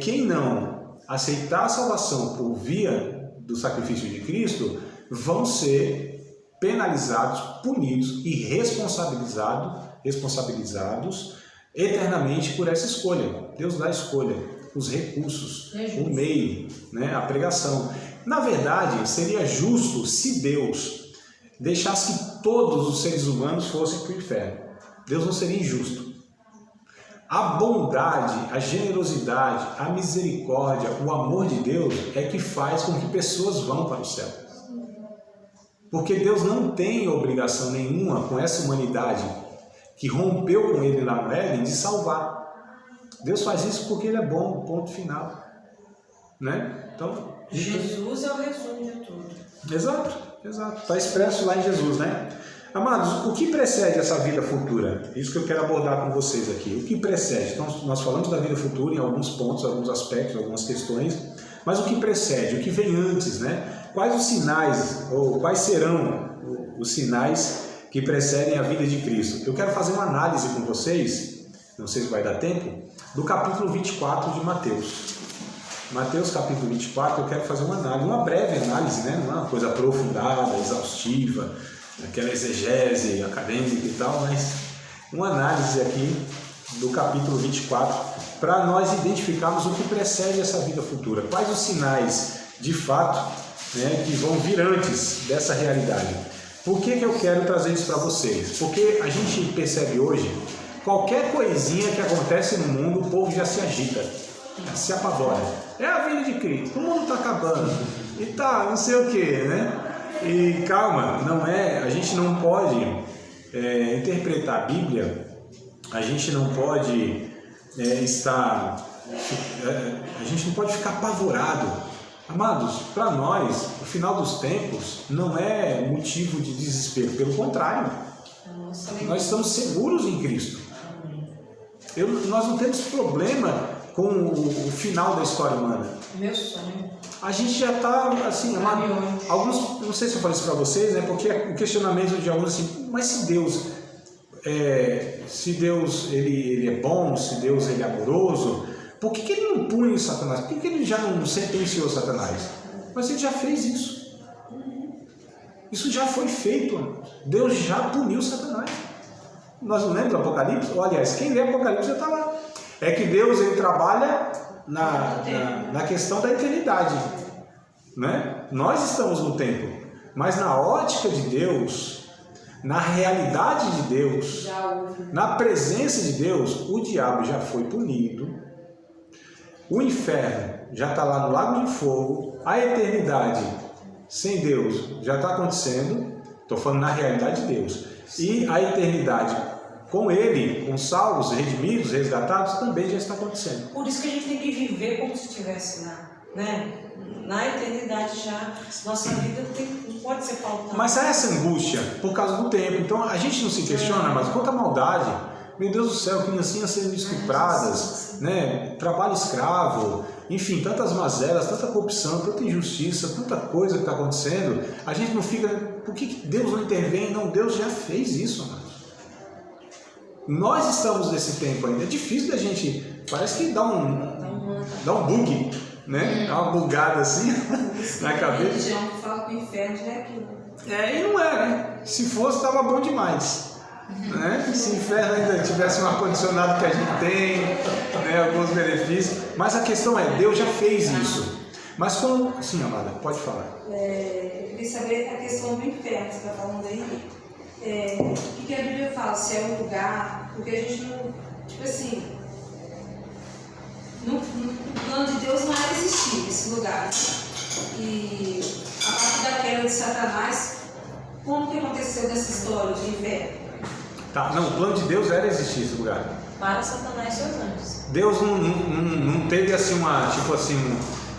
quem não aceitar a salvação por via do sacrifício de Cristo vão ser penalizados, punidos e responsabilizados eternamente por essa escolha. Deus dá a escolha, os recursos, o meio, né, a pregação. Na verdade, seria justo se Deus deixasse que todos os seres humanos fossem para o inferno. Deus não seria injusto. A bondade, a generosidade, a misericórdia, o amor de Deus é que faz com que pessoas vão para o céu. Porque Deus não tem obrigação nenhuma com essa humanidade que rompeu com Ele lá no Éden de salvar. Deus faz isso porque Ele é bom, ponto final. Né? Então, Jesus é o resumo de tudo. Exato, exato. Está expresso lá em Jesus, né? Amados, o que precede essa vida futura? Isso que eu quero abordar com vocês aqui. O que precede? Então, nós falamos da vida futura em alguns pontos, alguns aspectos, algumas questões, mas o que precede? O que vem antes, né? Quais os sinais, ou quais serão os sinais que precedem a vida de Cristo? Eu quero fazer uma análise com vocês, não sei se vai dar tempo, do capítulo 24 de Mateus. Mateus capítulo 24, eu quero fazer uma análise, uma breve análise, né? Não é uma coisa aprofundada, exaustiva, aquela exegese acadêmica e tal, mas uma análise aqui do capítulo 24 para nós identificarmos o que precede essa vida futura, quais os sinais de fato, né, que vão vir antes dessa realidade. Por que eu quero trazer isso para vocês? Porque a gente percebe hoje, qualquer coisinha que acontece no mundo, o povo já se agita, já se apavora. É a vida de Cristo, o mundo está acabando, e tá, não sei o que, né? E calma, não é, a gente não pode interpretar a Bíblia, a gente não pode a gente não pode ficar apavorado. Amados, para nós, o final dos tempos não é motivo de desespero, pelo contrário, nós estamos seguros em Cristo. Nós não temos problema com o final da história humana. Meu sonho. A gente já está, assim, alguns, não sei se eu falei isso para vocês, né? Porque o questionamento de alguns assim, mas se Deus ele é bom, se Deus ele é amoroso, por que ele não pune o Satanás? Por que ele já não sentenciou Satanás? Mas ele já fez isso. Isso já foi feito. Deus já puniu Satanás. Nós não lemos do Apocalipse? Ou, aliás, quem lê Apocalipse já está lá. É que Deus ele trabalha na questão da eternidade, né? Nós estamos no tempo, mas na ótica de Deus, na realidade de Deus, na presença de Deus, o diabo já foi punido, o inferno já está lá no lago de fogo, a eternidade sem Deus já está acontecendo, estou falando na realidade de Deus, e a eternidade com Ele, com salvos, redimidos, resgatados, também já está acontecendo. Por isso que a gente tem que viver como se estivesse na eternidade já. Nossa vida não pode ser pautada. Mas há essa angústia por causa do tempo. Então a gente não se questiona, mas quanta maldade. Meu Deus do céu, criancinhas sendo estupradas, né? Trabalho escravo, enfim, tantas mazelas, tanta corrupção, tanta injustiça, tanta coisa que está acontecendo. A gente não fica, por que Deus não intervém? Não, Deus já fez isso, mano. Nós estamos nesse tempo ainda. É difícil da gente. Parece que dá um bug, né? Dá uma bugada assim na cabeça. A gente fala que o inferno já é aquilo. E não é, né? Se fosse, estava bom demais. Né? Se o inferno ainda tivesse um ar-condicionado que a gente tem, né? Alguns benefícios. Mas a questão é, Deus já fez isso. Mas como. Sim, amada, pode falar. Eu queria saber a questão do inferno, você está falando aí. O que a Bíblia fala? Se é um lugar, porque a gente não, tipo assim, no plano de Deus não era existir esse lugar. E a partir da queda de Satanás, como que aconteceu dessa história de inferno? Tá, não, o plano de Deus era existir esse lugar. Para Satanás e seus anjos. Deus não teve assim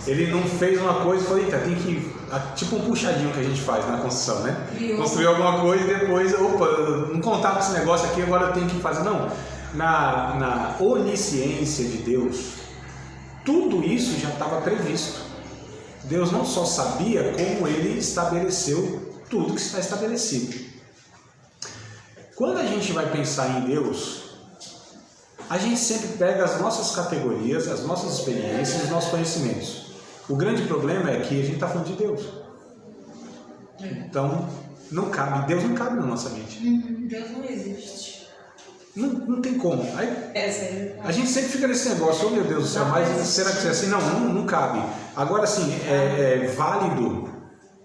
ele não fez uma coisa e falou, eita, tem que... Tipo um puxadinho que a gente faz na construção, né? Construir alguma coisa e depois, não contava com esse negócio aqui, agora eu tenho que fazer. Não, na onisciência de Deus, tudo isso já estava previsto. Deus não só sabia, como Ele estabeleceu tudo que está estabelecido. Quando a gente vai pensar em Deus, a gente sempre pega as nossas categorias, as nossas experiências, os nossos conhecimentos. O grande problema é que a gente está falando de Deus. Então, Deus não cabe na nossa mente. Deus não existe. Não tem como. A gente sempre fica nesse negócio, oh meu Deus do céu, mas será que é assim? Não cabe. Agora sim, é válido.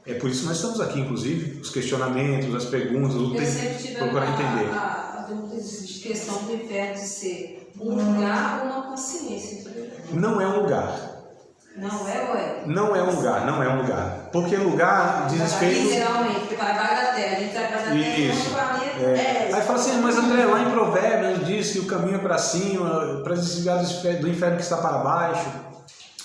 É por isso que nós estamos aqui, inclusive, os questionamentos, as perguntas, o tempo, procurar entender. A tem muita questão do inferno de ser um lugar ou uma consciência, entendeu? Não é um lugar. Não é ou é? Não é um lugar, não é um lugar. Porque lugar diz respeito... Literalmente, porque para baixo da terra, a gente vai para a terra e Isso. não para Aí fala assim, mas André, lá em Provérbios diz que o caminho é para cima, para desviar do inferno que está para baixo.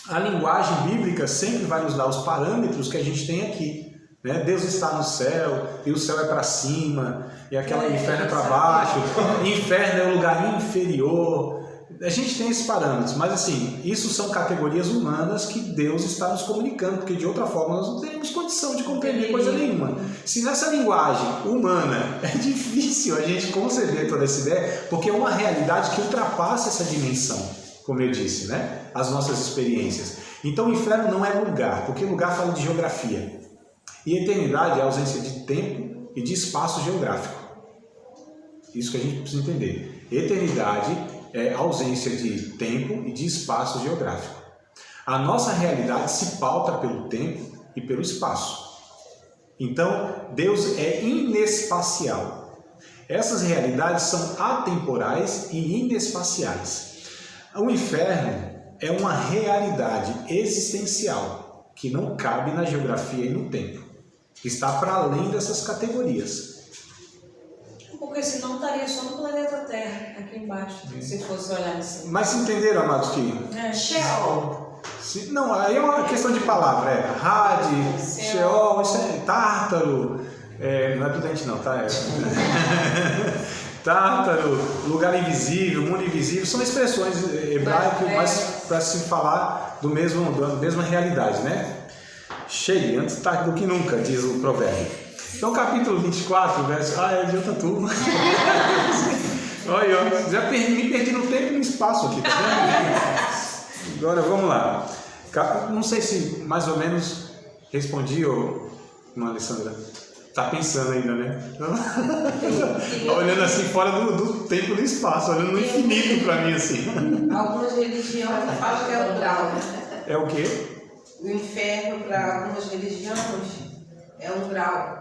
A linguagem bíblica sempre vai nos dar os parâmetros que a gente tem aqui. Né? Deus está no céu, e o céu é para cima, e aquele inferno é para baixo, inferno é o lugar inferior. A gente tem esses parâmetros, mas assim, isso são categorias humanas que Deus está nos comunicando, porque de outra forma nós não teremos condição de compreender coisa nenhuma. Se nessa linguagem humana é difícil a gente conceber toda essa ideia, porque é uma realidade que ultrapassa essa dimensão, como eu disse, né? As nossas experiências. Então o inferno não é lugar, porque lugar fala de geografia. E eternidade é a ausência de tempo e de espaço geográfico. Isso que a gente precisa entender. Eternidade é ausência de tempo e de espaço geográfico. A nossa realidade se pauta pelo tempo e pelo espaço. Então, Deus é inespacial. Essas realidades são atemporais e inespaciais. O inferno é uma realidade existencial que não cabe na geografia e no tempo. Está para além dessas categorias. Porque senão estaria só no planeta Terra, aqui embaixo, se fosse olhar assim. Mas entenderam, amados, que... Sheol. Não, aí é uma questão de palavra. É Hades, Sheol, isso é Tártaro. Não é do dente não, tá? Tártaro, lugar invisível, mundo invisível. São expressões hebraicas, mas para se falar da mesma realidade, né? Chegue, antes tarde do que nunca, diz o provérbio. Então, capítulo 24, verso... é de outra turma. Olha, já me perdi no tempo e no espaço aqui, tá vendo? Agora, vamos lá. Não sei se mais ou menos respondi, ou não, Alessandra? Tá pensando ainda, né? Olhando assim, fora do tempo e do espaço, olhando no infinito pra mim, assim. Algumas religiões falam que é o grau, né? É o quê? O inferno para algumas religiões é um grau.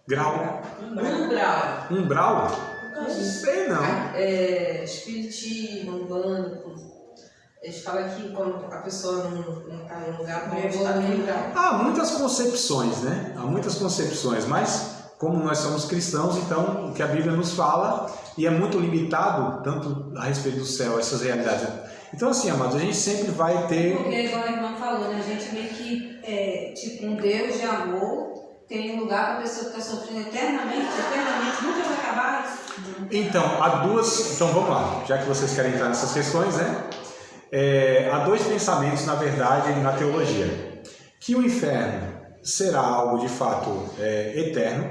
Grau? Grau. Umbral? Não sei não. Espiritismo, umbânico. Eles falam que quando a pessoa não está em um lugar, não está em grau. Há muitas concepções, né? Há muitas concepções, mas como nós somos cristãos, então o que a Bíblia nos fala, e é muito limitado, tanto a respeito do céu, essas realidades. Então assim, amados, a gente sempre vai ter... Porque, igual a irmã falou, né? A gente meio que, tipo, um Deus de amor tem um lugar para a pessoa que está sofrendo eternamente, nunca vai acabar. Então, há duas... Então vamos lá, já que vocês querem entrar nessas questões, né? Há dois pensamentos, na verdade, na teologia. Que o inferno será algo, de fato, eterno,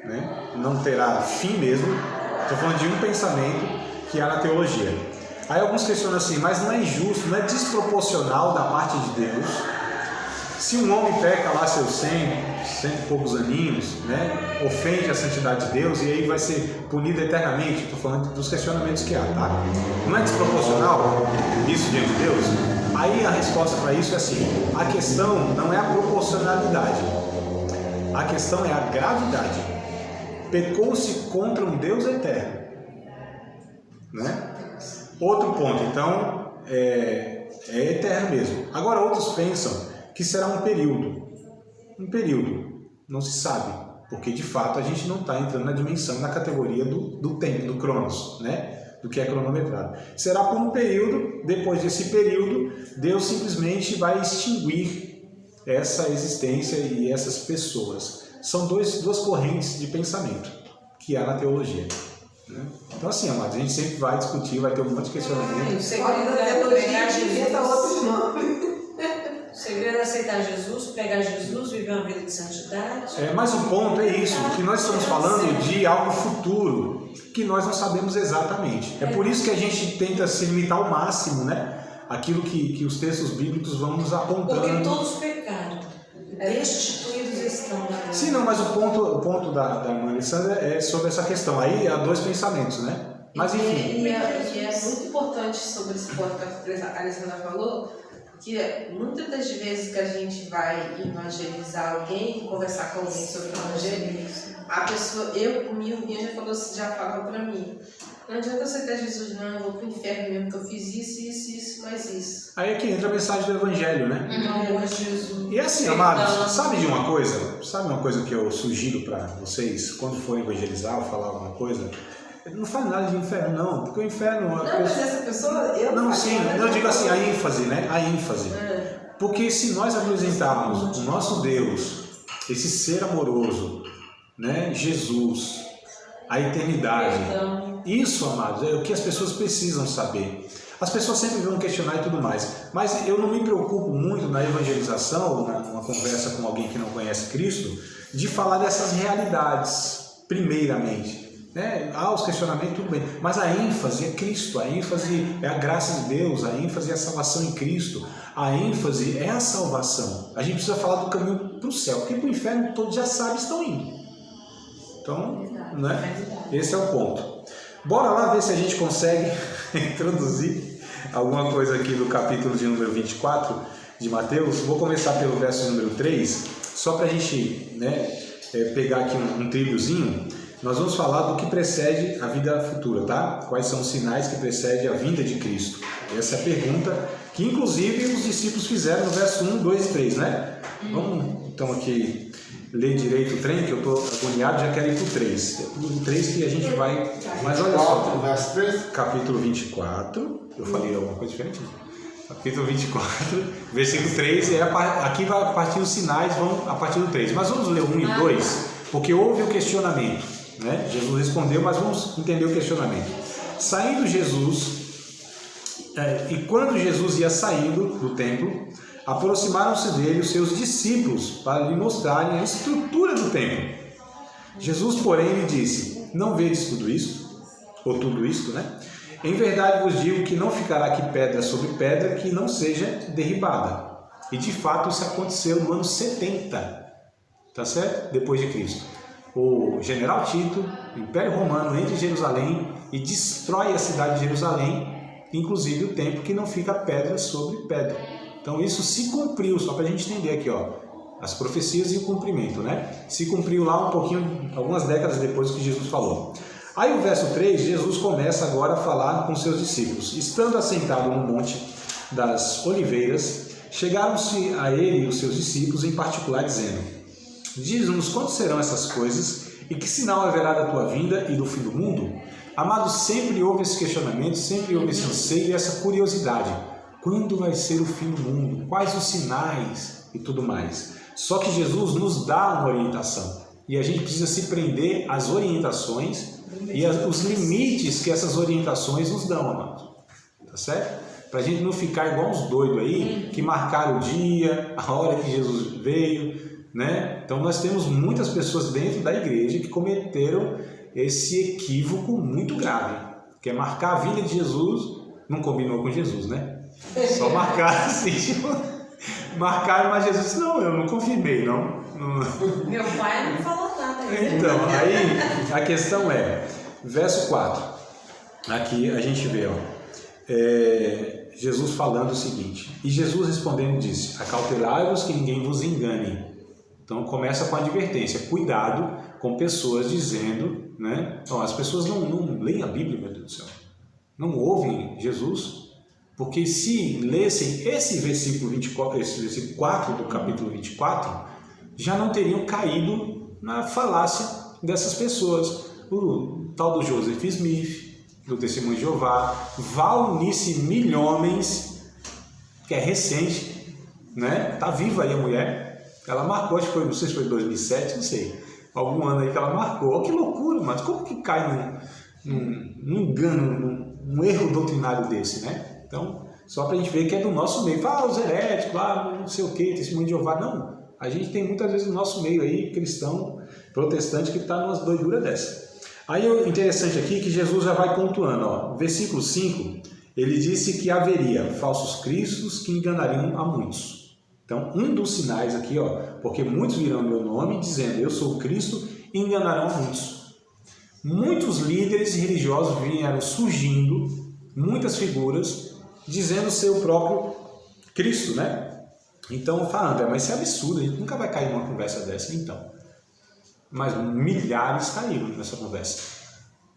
né? Não terá fim mesmo. Estou falando de um pensamento que há na teologia. Aí alguns questionam assim, mas não é injusto, não é desproporcional da parte de Deus se um homem peca lá seus 100 e poucos aninhos, né, ofende a santidade de Deus e aí vai ser punido eternamente. Estou falando dos questionamentos que há, tá? Não é desproporcional isso diante de Deus? Aí a resposta para isso é assim, a questão não é a proporcionalidade, a questão é a gravidade. Pecou-se contra um Deus eterno, né? Outro ponto, então, é eterno mesmo. Agora outros pensam que será um período, não se sabe, porque de fato a gente não está entrando na dimensão, na categoria do tempo, do cronos, né? Do que é cronometrado. Será por um período, depois desse período, Deus simplesmente vai extinguir essa existência e essas pessoas. São duas correntes de pensamento que há na teologia. Né? Então assim, amados, a gente sempre vai discutir, vai ter um monte de questionamento. O segredo é pegar Jesus. O segredo é aceitar Jesus, pegar Jesus, viver uma vida de santidade. Mas o ponto é isso, que nós estamos falando de algo futuro, que nós não sabemos exatamente. É por isso que a gente tenta se limitar ao máximo, né? Aquilo que os textos bíblicos vão nos apontando. Porque todos pecaram, destituídos estão na glória. Sim, não, mas o ponto da irmã Alessandra é sobre essa questão. Aí há dois pensamentos, né? Mas enfim. E é muito importante sobre esse ponto que a Alessandra falou, porque muitas das vezes que a gente vai evangelizar alguém, conversar com alguém sobre o evangelho, a pessoa, minha irmã já falou pra mim, não adianta aceitar Jesus, não, eu vou pro inferno mesmo, que eu fiz isso, mais isso. Aí aqui entra a mensagem do Evangelho, né? Não, Jesus. E assim, amados, sabe de uma coisa? Sabe uma coisa que eu sugiro para vocês, quando forem evangelizar ou falar alguma coisa? Não fale nada de inferno, não, porque o inferno... Não, mas essa pessoa, Não, sim, eu digo assim, a ênfase, né? A ênfase. Porque se nós apresentarmos o nosso Deus, esse ser amoroso, né? Jesus, a eternidade, isso, amados, é o que as pessoas precisam saber. As pessoas sempre vão questionar e tudo mais, mas eu não me preocupo muito na evangelização, ou numa conversa com alguém que não conhece Cristo, de falar dessas realidades, primeiramente. Né? Os questionamentos, tudo bem, mas a ênfase é Cristo, a ênfase é a graça de Deus, a ênfase é a salvação em Cristo, a ênfase é a salvação. A gente precisa falar do caminho para o céu, porque para o inferno todos já sabem, estão indo. Então, né? Esse é o ponto. Bora lá ver se a gente consegue introduzir alguma coisa aqui do capítulo de número 24 de Mateus. Vou começar pelo verso número 3, só para a gente, né, pegar aqui um trilhozinho. Nós vamos falar do que precede a vida futura, tá? Quais são os sinais que precedem a vinda de Cristo? Essa é a pergunta que, inclusive, os discípulos fizeram no verso 1, 2 e 3, né? Vamos, então, aqui ler direito o trem, que eu estou agoniado, já quero ir para o 3. É o 3 que a gente vai... Mas olha só, verso 3? Capítulo 24, eu falei alguma coisa diferente? Capítulo 24, versículo 3, e aqui vai a partir dos sinais, vão a partir do 3. Mas vamos ler o 1 e 2, porque houve o questionamento. Né? Jesus respondeu, mas vamos entender o questionamento. Saindo Jesus, e quando Jesus ia saindo do templo, aproximaram-se dele os seus discípulos para lhe mostrarem a estrutura do templo. Jesus, porém, lhe disse: não vedes tudo isto? Ou tudo isto, né? Em verdade vos digo que não ficará aqui pedra sobre pedra que não seja derribada. E de fato isso aconteceu no ano 70, tá certo? Depois de Cristo. O general Tito, o Império Romano, entra em Jerusalém e destrói a cidade de Jerusalém, inclusive o templo, que não fica pedra sobre pedra. Então isso se cumpriu, só para a gente entender aqui, ó, as profecias e o cumprimento, né? Se cumpriu lá um pouquinho, algumas décadas depois do que Jesus falou. Aí o verso 3, Jesus começa agora a falar com seus discípulos. Estando assentado no monte das Oliveiras, chegaram-se a ele e os seus discípulos em particular, dizendo: diz-nos quando serão essas coisas e que sinal haverá da tua vinda e do fim do mundo? Amados, sempre houve esse questionamento, sempre houve esse anseio e essa curiosidade. Quando vai ser o fim do mundo? Quais os sinais e tudo mais? Só que Jesus nos dá uma orientação e a gente precisa se prender às orientações e os limites que essas orientações nos dão, amados. Tá certo? Para a gente não ficar igual uns doidos aí, que marcaram o dia, a hora que Jesus veio, né? Então nós temos muitas pessoas dentro da igreja que cometeram esse equívoco muito grave, que é marcar a vinda de Jesus, não combinou com Jesus, né? Só marcar assim, tipo, marcaram, mas Jesus disse: não, eu não confirmei, não. Meu pai não falou nada. Então, aí a questão é, verso 4, aqui a gente vê, Jesus falando o seguinte: e Jesus respondendo disse: acautelai-vos que ninguém vos engane. Então começa com a advertência: cuidado com pessoas dizendo, né? Então, as pessoas não leem a Bíblia, meu Deus do céu, não ouvem Jesus, porque se lessem esse versículo 24, esse versículo 4 do capítulo 24, já não teriam caído na falácia dessas pessoas. O tal do Joseph Smith, do Testemunho de Jeová, Valnice Milhomens, que é recente, né? Tá viva aí a mulher. Ela marcou, acho que foi, não sei se foi 2007, não sei, algum ano aí que ela marcou. Oh, que loucura, mas como que cai num engano, num erro doutrinário desse, né? Então, só para a gente ver que é do nosso meio. Fala, os heréticos, não sei o que, Testemunho de Jeová. Não, a gente tem muitas vezes no nosso meio aí, cristão, protestante, que está numa doidura dessa. Aí o interessante aqui é que Jesus já vai pontuando, ó, versículo 5, ele disse que haveria falsos cristos que enganariam a muitos. Então, um dos sinais aqui, ó, porque muitos virão no meu nome dizendo: eu sou o Cristo, e enganarão a muitos. Muitos líderes religiosos vieram surgindo, muitas figuras, dizendo ser o próprio Cristo, né? Então, falando, mas isso é absurdo, a gente nunca vai cair numa conversa dessa, então. mas milhares caíram nessa conversa.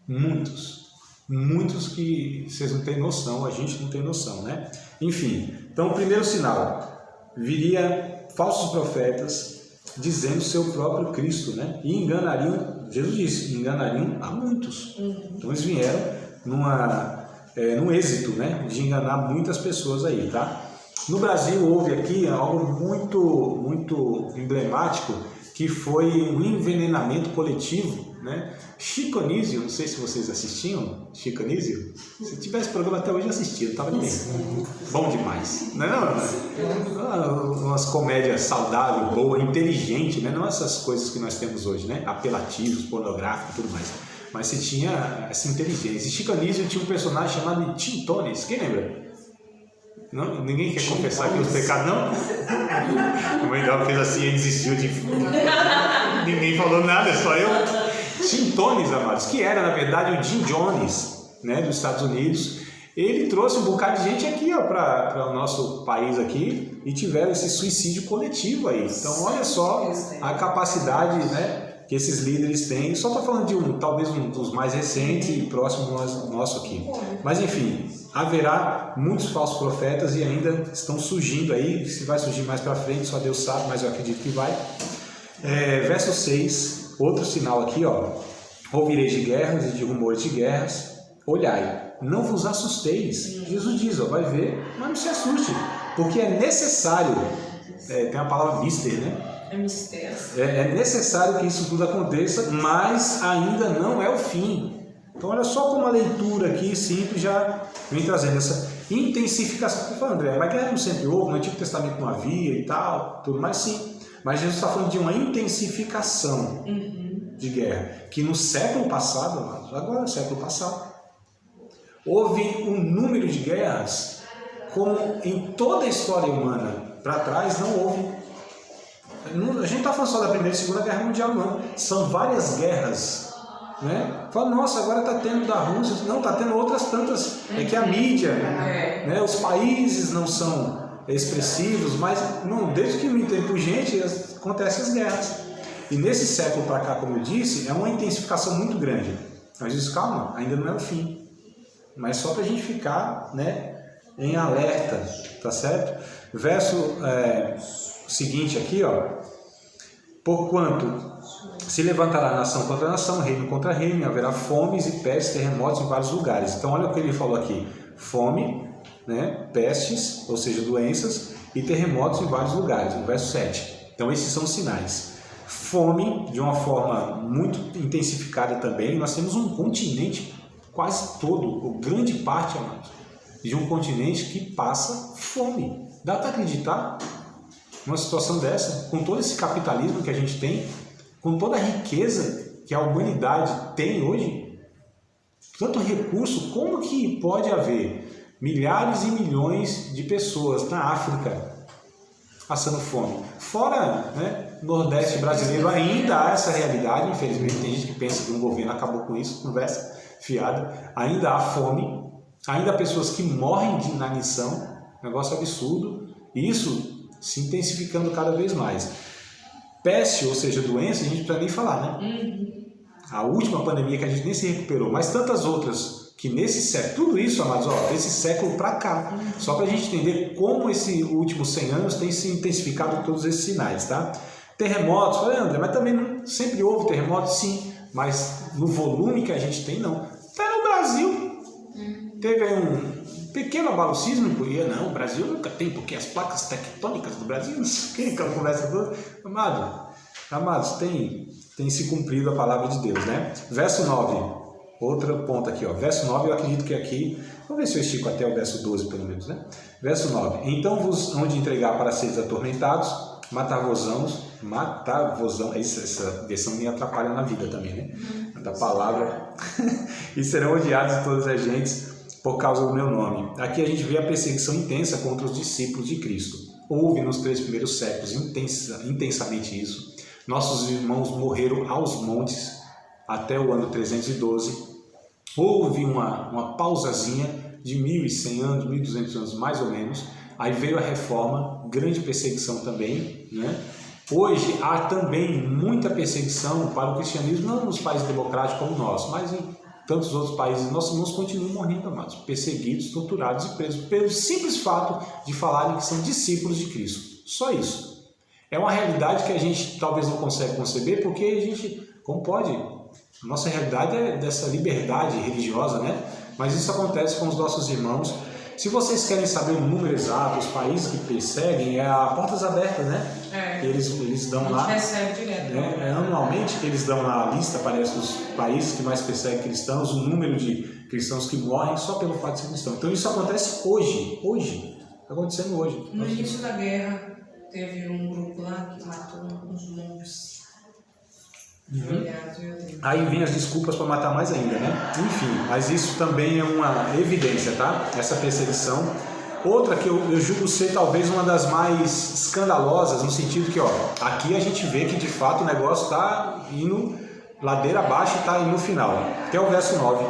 Muitos que vocês não têm noção, a gente não tem noção, né? Enfim, então o primeiro sinal, viria falsos profetas dizendo seu próprio Cristo, né? E enganariam, Jesus disse, enganariam a muitos. Então eles vieram num êxito, né? De enganar muitas pessoas aí, tá? No Brasil houve aqui algo muito emblemático, que foi um envenenamento coletivo, né? Chico Anísio, não sei se vocês assistiam, Chico Anísio. Se tivesse programa até hoje eu assistia, não estava ninguém. Bom demais. Não, umas comédias saudáveis, boa, inteligente, né? Não essas coisas que nós temos hoje, né? Apelativos, pornográficos e tudo mais. Mas se tinha essa inteligência. E Chico Anísio tinha um personagem chamado Tintones, quem lembra? Não? Ninguém quer confessar aqui os pecados, não? A mãe dela fez assim e desistiu de... Ninguém falou nada, só eu. Tintones, amados, que era, na verdade, o Jim Jones, né, dos Estados Unidos. Ele trouxe um bocado de gente aqui, ó, para o nosso país aqui, e tiveram esse suicídio coletivo aí. Então, olha só a capacidade, né, que esses líderes têm. Só estou falando de talvez um dos mais recentes e próximo nosso aqui. Mas, enfim, haverá muitos falsos profetas e ainda estão surgindo aí. Se vai surgir mais para frente, só Deus sabe, mas eu acredito que vai. Verso 6, outro sinal aqui, ó. Ouvireis de guerras e de rumores de guerras. Olhai, não vos assusteis. Jesus diz, ó, vai ver, mas não se assuste, porque é necessário, tem a palavra mister, né? É mistério. É necessário que isso tudo aconteça, mas ainda não é o fim. Então, olha só como a leitura aqui simples já vem trazendo essa intensificação. Você fala, André, mas guerra não sempre houve, no Antigo Testamento não havia e tal, tudo mais, sim. Mas Jesus está falando de uma intensificação de guerra, que no século passado, agora no século passado, houve um número de guerras como em toda a história humana para trás não houve. A gente está falando só da Primeira e Segunda Guerra Mundial, não. São várias guerras, né? Fala, nossa, agora está tendo da Rússia. Não, está tendo outras tantas. É que a mídia, né? Os países não são expressivos, mas não, desde que me entendo por gente, acontecem as guerras. E nesse século para cá, como eu disse, é uma intensificação muito grande. Mas diz, calma, ainda não é o fim. Mas só para a gente ficar, né, em alerta, tá certo? Verso seguinte aqui, ó. Porquanto se levantará nação contra nação, reino contra reino, e haverá fomes e pestes, terremotos em vários lugares. Então olha o que ele falou aqui. Fome, né, pestes, ou seja, doenças, e terremotos em vários lugares, no verso 7. Então esses são os sinais. Fome, de uma forma muito intensificada também. Nós temos um continente quase todo, ou grande parte, amados, de um continente que passa fome. Dá para acreditar numa situação dessa, com todo esse capitalismo que a gente tem, com toda a riqueza que a humanidade tem hoje, tanto recurso, como que pode haver milhares e milhões de pessoas na África passando fome? Fora, né, Nordeste brasileiro ainda há essa realidade, infelizmente, tem gente que pensa que o governo acabou com isso, conversa fiada, ainda há fome, ainda há pessoas que morrem de inanição, negócio absurdo, e isso se intensificando cada vez mais. Peste, ou seja, doença, a gente não precisa nem falar, né? A última pandemia que a gente nem se recuperou, mas tantas outras que nesse século, tudo isso, amados, ó, desse século para cá, só para a gente entender como esse últimos 100 anos tem se intensificado todos esses sinais, tá? Terremotos, falei, André, mas também não, sempre houve terremotos, sim, mas no volume que a gente tem, não. Até no Brasil, teve aí um pequeno abalo sísmico, e não, o Brasil nunca tem, porque as placas tectônicas do Brasil, não sei o que, aquela conversa toda. Amados, tem se cumprido a palavra de Deus, né? Verso 9, outro ponto aqui, ó. Verso 9, eu acredito que aqui, vamos ver se eu estico até o verso 12, pelo menos, né? Verso 9, então vos hão de entregar para seres atormentados, matar-vos-ão, essa versão me atrapalha na vida também, né? Da palavra, e serão odiados de todas as gentes por causa do meu nome. Aqui a gente vê a perseguição intensa contra os discípulos de Cristo. Houve nos 3 primeiros séculos intensamente isso. Nossos irmãos morreram aos montes até o ano 312. Houve uma pausazinha de 1.100 anos, 1.200 anos mais ou menos. Aí veio a reforma, grande perseguição também, né? Hoje há também muita perseguição para o cristianismo, não nos países democráticos como o nosso, mas em tantos outros países. Nossos irmãos continuam morrendo, amados, perseguidos, torturados e presos, pelo simples fato de falarem que são discípulos de Cristo. Só isso. É uma realidade que a gente talvez não consegue conceber, porque a gente, como pode? A nossa realidade é dessa liberdade religiosa, né? Mas isso acontece com os nossos irmãos. Se vocês querem saber o número exato, os países que perseguem, é a Portas Abertas, né? Eles dão lá. Recebe direto. Anualmente eles dão lá a lista, parece, dos países que mais perseguem cristãos, o número de cristãos que morrem só pelo fato de ser cristão. Então isso acontece hoje. Está acontecendo hoje. No início da guerra, teve um grupo lá que matou uns monges. Aí vem as desculpas para matar mais ainda, né? Enfim, mas isso também é uma evidência, tá? Essa perseguição. Outra que eu julgo ser talvez uma das mais escandalosas, no sentido que, aqui a gente vê que de fato o negócio está indo ladeira abaixo e está indo no final, que é o verso 9.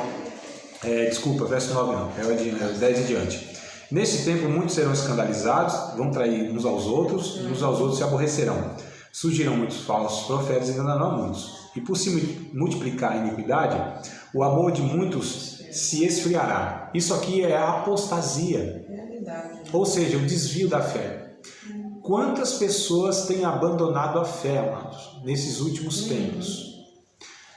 Verso 9 não, é o 10 e diante. Nesse tempo muitos serão escandalizados, vão trair uns aos outros, e uns aos outros se aborrecerão. Surgirão muitos falsos profetas e enganarão muitos. E por se multiplicar a iniquidade, o amor de muitos se esfriará. Isso aqui é a apostasia. Ou seja, o desvio da fé. Quantas pessoas têm abandonado a fé, amados, nesses últimos tempos?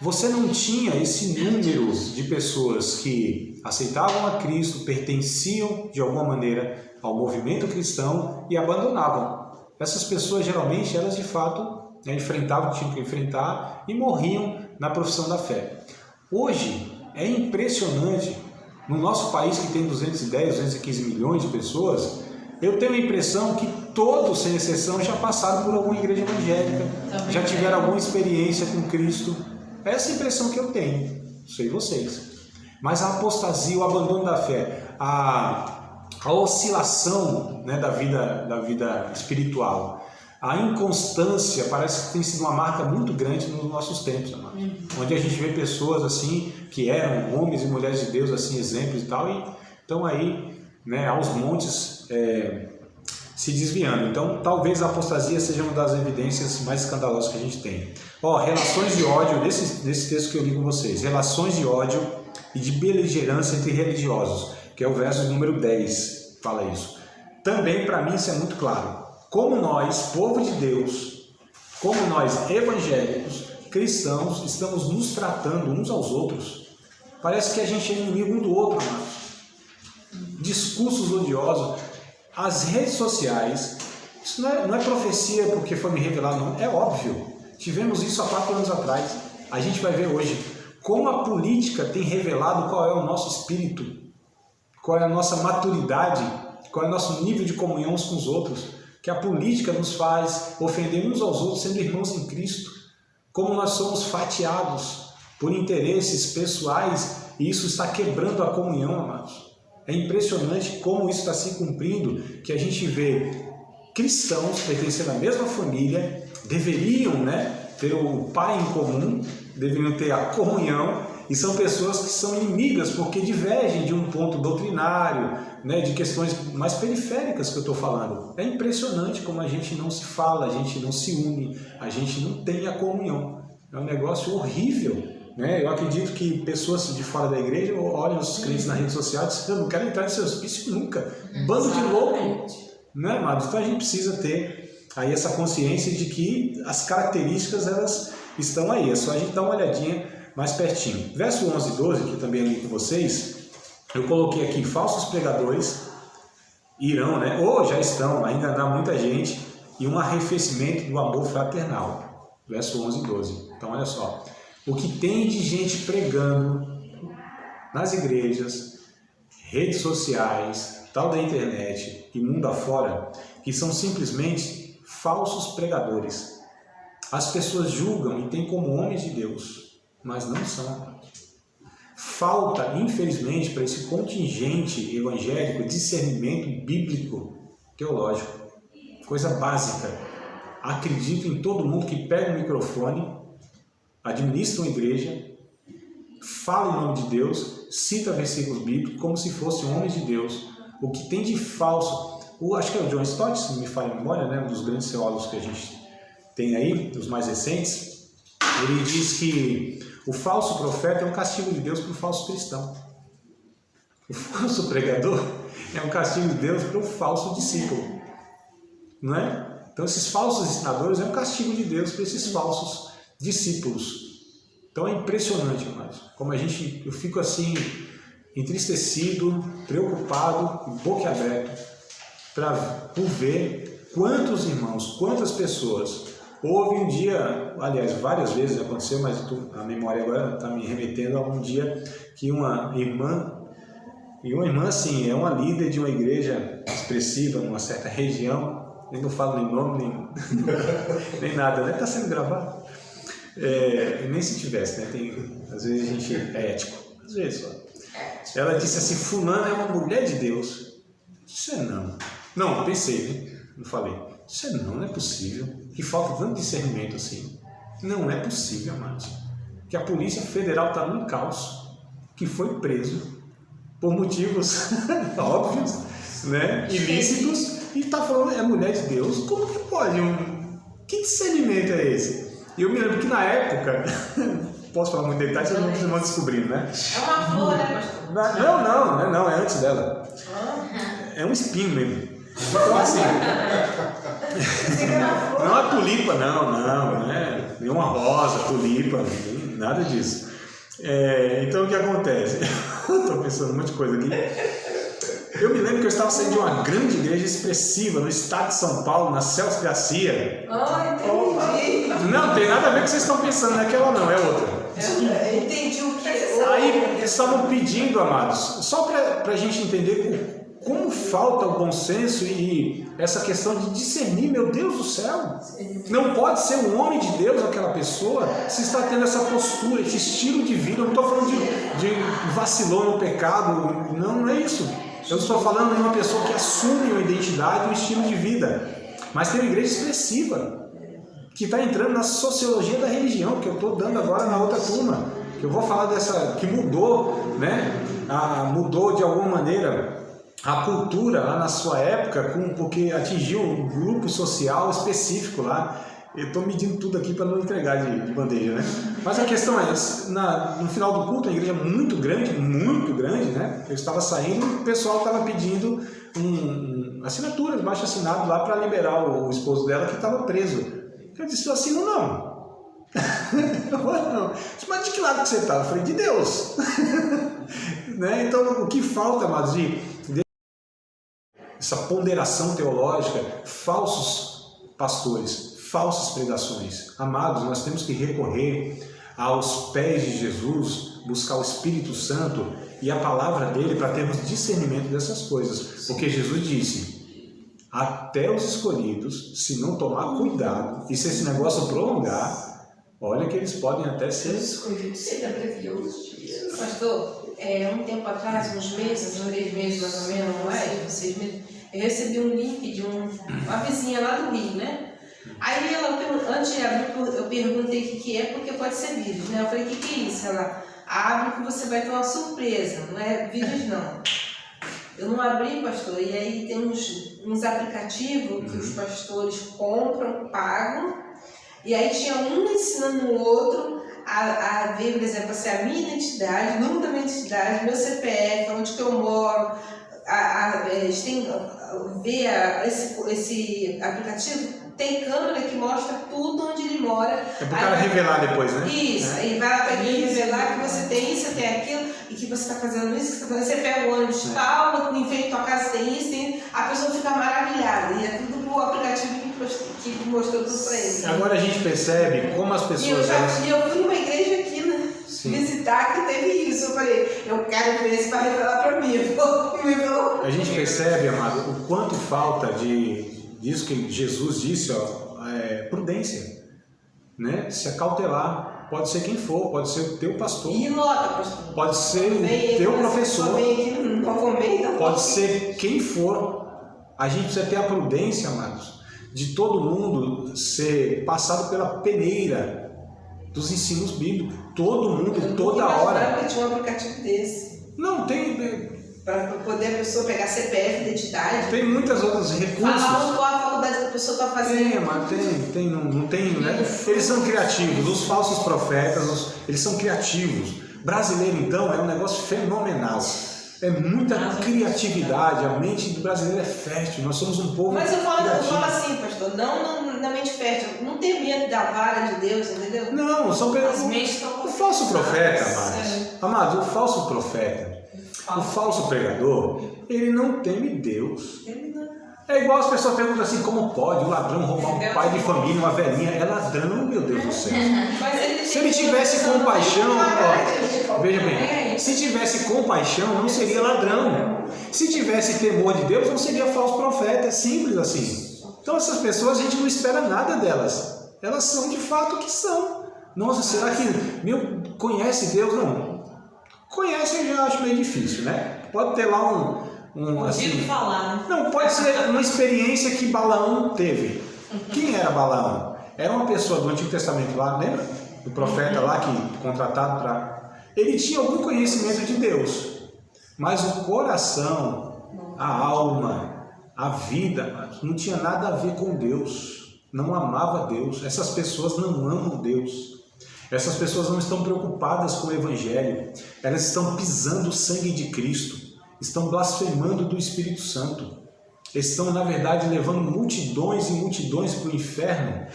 Você não tinha esse número de pessoas que aceitavam a Cristo, pertenciam de alguma maneira ao movimento cristão e abandonavam. Essas pessoas, geralmente, elas de fato enfrentavam o que tinham que enfrentar e morriam na profissão da fé. Hoje, é impressionante, no nosso país que tem 210, 215 milhões de pessoas, eu tenho a impressão que todos, sem exceção, já passaram por alguma igreja evangélica, já tiveram alguma experiência com Cristo. Essa é a impressão que eu tenho, não sei vocês. Mas a apostasia, o abandono da fé, a oscilação, né, da vida espiritual, a inconstância parece que tem sido uma marca muito grande nos nossos tempos, amados. Onde a gente vê pessoas assim, que eram homens e mulheres de Deus, assim, exemplos e tal, e estão aí, né, aos montes se desviando. Então, talvez a apostasia seja uma das evidências mais escandalosas que a gente tem. Relações de ódio, nesse texto que eu li com vocês, relações de ódio e de beligerância entre religiosos, que é o verso número 10, fala isso. Também, para mim, isso é muito claro. Como nós, povo de Deus, como nós, evangélicos, cristãos, estamos nos tratando uns aos outros. Parece que a gente é inimigo um do outro, amados. Discursos odiosos. As redes sociais, isso não é profecia porque foi me revelado, não. É óbvio. Tivemos isso há 4 anos atrás. A gente vai ver hoje como a política tem revelado qual é o nosso espírito, qual é a nossa maturidade, qual é o nosso nível de comunhão uns com os outros. Que a política nos faz ofender uns aos outros, sendo irmãos em Cristo. Como nós somos fatiados por interesses pessoais, e isso está quebrando a comunhão, amados. É impressionante como isso está se cumprindo, que a gente vê cristãos pertencendo à mesma família, deveriam, né, ter o pai em comum, deveriam ter a comunhão, e são pessoas que são inimigas porque divergem de um ponto doutrinário, né, de questões mais periféricas que eu estou falando. É impressionante como a gente não se fala, a gente não se une, a gente não tem a comunhão. É um negócio horrível, né? Eu acredito que pessoas de fora da igreja olham os crentes na rede social e dizem: eu não quero entrar nesse hospício nunca. Bando de louco, né, amados? Então a gente precisa ter aí essa consciência de que as características elas estão aí. É só a gente dar uma olhadinha mais pertinho. Verso 11 e 12, que também eu li com vocês, eu coloquei aqui: falsos pregadores irão, né, ou já estão, a enganar muita gente, e um arrefecimento do amor fraternal. Verso 11 e 12. Então olha só, o que tem de gente pregando nas igrejas, redes sociais, tal da internet e mundo afora, que são simplesmente falsos pregadores. As pessoas julgam e têm como homens de Deus, mas não são. Falta, infelizmente, para esse contingente evangélico discernimento bíblico teológico. Coisa básica. Acredito em todo mundo que pega um microfone, administra uma igreja, fala em nome de Deus, cita versículos bíblicos como se fossem homens de Deus. O que tem de falso, acho que é o John Stott, se não me falha a memória, né, um dos grandes teólogos que a gente tem aí, os mais recentes, ele diz que o falso profeta é um castigo de Deus para o falso cristão. O falso pregador é um castigo de Deus para o falso discípulo. Não é? Então esses falsos ensinadores é um castigo de Deus para esses falsos discípulos. Então é impressionante, irmãos, como eu fico assim, entristecido, preocupado, boquiaberto, por ver quantos irmãos, quantas pessoas. Houve um dia, aliás, várias vezes aconteceu, mas a memória agora está me remetendo a um dia que uma irmã assim, é uma líder de uma igreja expressiva numa certa região, eu não falo nem nome, nem nada, né? Está sendo gravado. Nem se tivesse, né? Às vezes a gente é ético, às vezes só. Ela disse assim, fulana é uma mulher de Deus. Isso não. Não, eu pensei, né? Não falei. Isso não é possível. Que falta tanto discernimento assim. Não é possível, amados. Que a Polícia Federal está num caos, que foi preso por motivos óbvios, né? Ilícitos, e está falando é mulher de Deus. Como que pode? Que discernimento é esse? E eu me lembro que na época, posso falar muito detalhe, vocês vão descobrir, né? É uma flor, né, pastor? Não, é antes dela. É um espinho mesmo. Então assim, não é uma tulipa, não é nenhuma rosa, tulipa, nada disso. Então o que acontece? Estou pensando um monte de coisa aqui. Eu me lembro que eu estava saindo de uma grande igreja expressiva no estado de São Paulo, na Celso Garcia. Entendi. Não, tem nada a ver com o que vocês estão pensando, naquela não, é outra. Eu entendi o que é. Aí eles estavam pedindo, amados, só para a gente entender como falta o bom senso e essa questão de discernir, meu Deus do céu. Não pode ser um homem de Deus aquela pessoa se está tendo essa postura, esse estilo de vida. Eu não estou falando de vacilou no pecado, não é isso. Eu estou falando de uma pessoa que assume uma identidade, um estilo de vida. Mas tem uma igreja expressiva, que está entrando na sociologia da religião, que eu estou dando agora na outra turma. Que eu vou falar dessa, que mudou, né? Mudou de alguma maneira a cultura lá na sua época, porque atingiu um grupo social específico lá. Eu estou medindo tudo aqui para não entregar de bandeja, né? Mas a questão é, no final do culto, a igreja é muito grande, né? Eu estava saindo e o pessoal estava pedindo assinaturas, baixo assinado lá para liberar o esposo dela que estava preso. Eu disse, eu assino não. Não. Mas de que lado que você está? Eu falei, de Deus. Né? Então, o que falta, amados, essa ponderação teológica, falsos pastores, falsas pregações. Amados, nós temos que recorrer aos pés de Jesus, buscar o Espírito Santo e a palavra dele para termos discernimento dessas coisas. Porque Jesus disse, até os escolhidos, se não tomar cuidado, e se esse negócio prolongar, olha que eles podem até ser escolhidos. Você ainda previu os dias? Pastor, um tempo atrás, uns meses, 3 meses mais ou menos, não é? 6 meses, eu recebi um link de uma vizinha lá do Rio, né? Aí ela, antes de abrir, eu perguntei o que é, porque pode ser vírus, né? Eu falei, o que é isso? Ela, abre que você vai ter uma surpresa, não é vírus não. Eu não abri, pastor, e aí tem uns aplicativos que os pastores compram, pagam, e aí tinha um ensinando o outro a ver, por exemplo, assim, a minha identidade, o número da minha identidade, meu CPF, onde que eu moro, eles têm, esse aplicativo tem câmera que mostra tudo onde ele mora. É pro cara revelar depois, né? Isso, aí vai lá para ele revelar que você tem isso, tem aquilo, e que você está fazendo isso, que você está fazendo. Você pega o ônibus tal, em frente à tua casa tem isso, tem... a pessoa fica maravilhada. E é tudo pro aplicativo que mostrou tudo para ele. Agora a gente percebe como as pessoas... E eu fui numa igreja aqui, né? Visitar que teve isso. Eu falei, eu quero ver esse para revelar para mim. A gente percebe, amado, o quanto falta disso que Jesus disse, prudência, né? Se acautelar, pode ser quem for, pode ser o teu pastor, e nota, pastor, pode ser o teu professor, pode ser quem for. A gente precisa ter a prudência, amados, de todo mundo ser passado pela peneira dos ensinos bíblicos, todo mundo, toda hora. Eu tinha um aplicativo desse. Não, tem... Para poder a pessoa pegar CPF, identidade. Tem muitas outras recursos. Falar qual a faculdade que a pessoa está fazendo. Mas não tem, né? Eles são criativos, os falsos profetas, eles são criativos. Brasileiro, então, é um negócio fenomenal. É muita criatividade, a mente do brasileiro é fértil, nós somos um povo Mas eu falo criativo. assim, pastor, não na mente fértil, não ter medo da vara de Deus, entendeu? Não, são o falso profeta, amados, o falso profeta, o falso pregador, ele não teme Deus. É igual as pessoas perguntam assim, como pode um ladrão roubar um pai de família, uma velhinha? É ladrão, meu Deus do céu. Se ele tivesse compaixão, ó, veja bem, se tivesse compaixão, não seria ladrão. Se tivesse temor de Deus, não seria falso profeta. É simples assim. Então essas pessoas, a gente não espera nada delas. Elas são de fato o que são. Nossa, será que conhece Deus? Não. Conhece, eu já acho meio difícil, né? Pode ter lá assim, falar, né? não, pode ser uma experiência que Balaão teve. Quem era Balaão? Era uma pessoa do Antigo Testamento lá, lembra? O profeta lá que contratado para... Ele tinha algum conhecimento de Deus, mas o coração, a alma, a vida, não tinha nada a ver com Deus. Não amava Deus. Essas pessoas não amam Deus. Essas pessoas não estão preocupadas com o Evangelho. Elas estão pisando o sangue de Cristo. Estão blasfemando do Espírito Santo. Estão, na verdade, levando multidões e multidões para o inferno.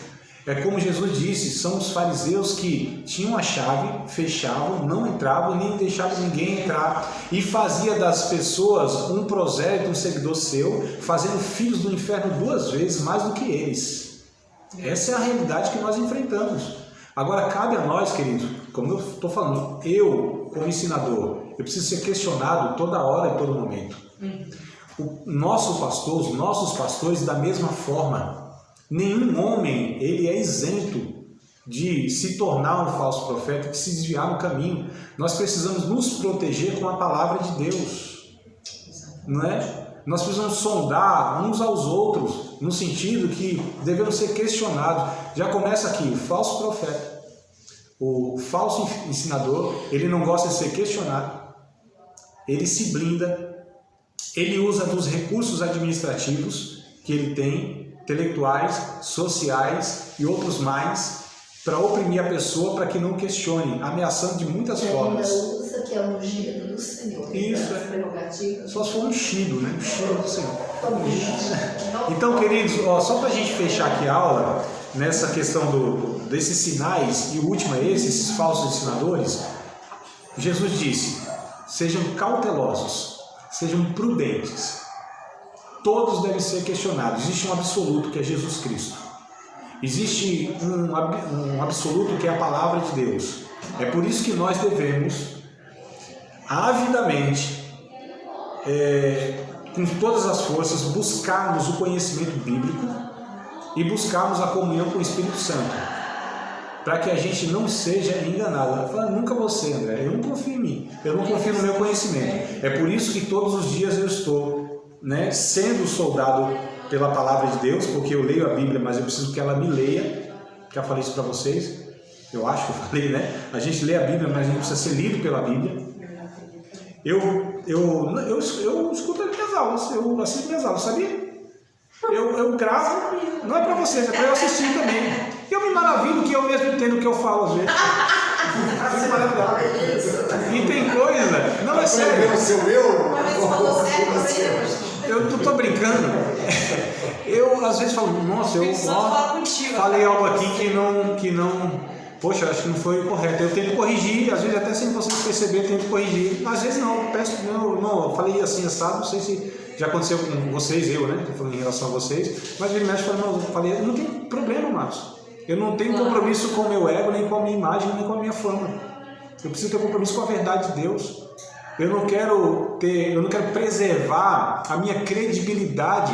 É como Jesus disse, são os fariseus que tinham a chave, fechavam, não entravam, nem deixavam ninguém entrar. E fazia das pessoas um prosélito, um seguidor seu, fazendo filhos do inferno 2 vezes mais do que eles. Essa é a realidade que nós enfrentamos. Agora, cabe a nós, queridos, como eu estou falando, eu, como ensinador, eu preciso ser questionado toda hora e todo momento. Os nossos pastores, da mesma forma, nenhum homem ele é isento de se tornar um falso profeta, de se desviar no caminho. Nós precisamos nos proteger com a palavra de Deus, não é? Nós precisamos sondar uns aos outros, no sentido que devemos ser questionados. Já começa aqui, o falso profeta. O falso ensinador, ele não gosta de ser questionado. Ele se blinda, ele usa dos recursos administrativos que ele tem, intelectuais, sociais e outros mais, para oprimir a pessoa para que não questione, ameaçando de muitas formas. Ele usa que é o ungido do Senhor. Isso, prerrogativas. Só se for ungido, né? Ungido do Senhor. Então, queridos, só para a gente fechar aqui a aula, nessa questão desses sinais, e o último é esses falsos ensinadores, Jesus disse, sejam cautelosos, sejam prudentes. Todos devem ser questionados. Existe um absoluto que é Jesus Cristo. Existe um absoluto que é a palavra de Deus. É por isso que nós devemos avidamente, com todas as forças, buscarmos o conhecimento bíblico e buscarmos a comunhão com o Espírito Santo, para que a gente não seja enganado. Eu falo, nunca você, André, eu não confio em mim, eu não confio no meu conhecimento. É por isso que todos os dias eu estou, sendo soldado pela palavra de Deus, porque eu leio a Bíblia, mas eu preciso que ela me leia. Já falei isso para vocês, eu acho que eu falei, né? A gente lê a Bíblia, mas a gente precisa ser lido pela Bíblia. Eu escuto as minhas aulas, eu assisto minhas aulas, sabia? Eu gravo, não é para vocês, é para eu assistir também. Eu me maravilho que eu mesmo entendo o que eu falo às vezes. E tem coisa, não é sério. Eu não tô brincando. Eu às vezes falo, nossa, eu falei algo aqui que não, poxa, acho que não foi correto. Eu tento corrigir, às vezes até sem vocês perceberem, eu tento corrigir. Às vezes não, eu falei assim, assado, não sei se já aconteceu com vocês, tô falando em relação a vocês, mas ele mexe falando, não tem problema, Marcos. Eu não tenho compromisso com o meu ego, nem com a minha imagem, nem com a minha fama. Eu preciso ter compromisso com a verdade de Deus. Eu não quero preservar a minha credibilidade.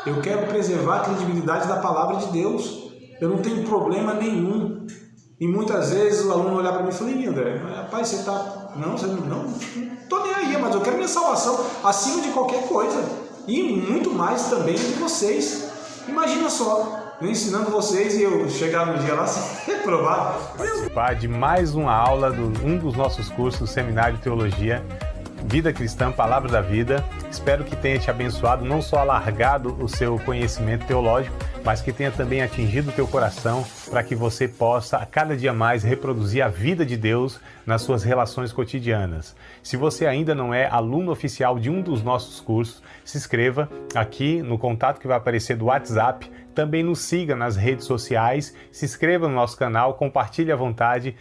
Eu quero preservar a credibilidade da palavra de Deus. Eu não tenho problema nenhum. E muitas vezes o aluno olhar para mim e falar, André, rapaz, você está... Não estou nem aí, mas eu quero minha salvação acima de qualquer coisa. E muito mais também de vocês. Imagina só, eu ensinando vocês e eu chegar no dia lá sem reprovar. Participar de mais uma aula de um dos nossos cursos, Seminário de Teologia. Vida Cristã, Palavra da Vida. Espero que tenha te abençoado, não só alargado o seu conhecimento teológico, mas que tenha também atingido o teu coração para que você possa a cada dia mais reproduzir a vida de Deus nas suas relações cotidianas. Se você ainda não é aluno oficial de um dos nossos cursos, se inscreva aqui no contato que vai aparecer do WhatsApp. Também nos siga nas redes sociais, se inscreva no nosso canal, compartilhe à vontade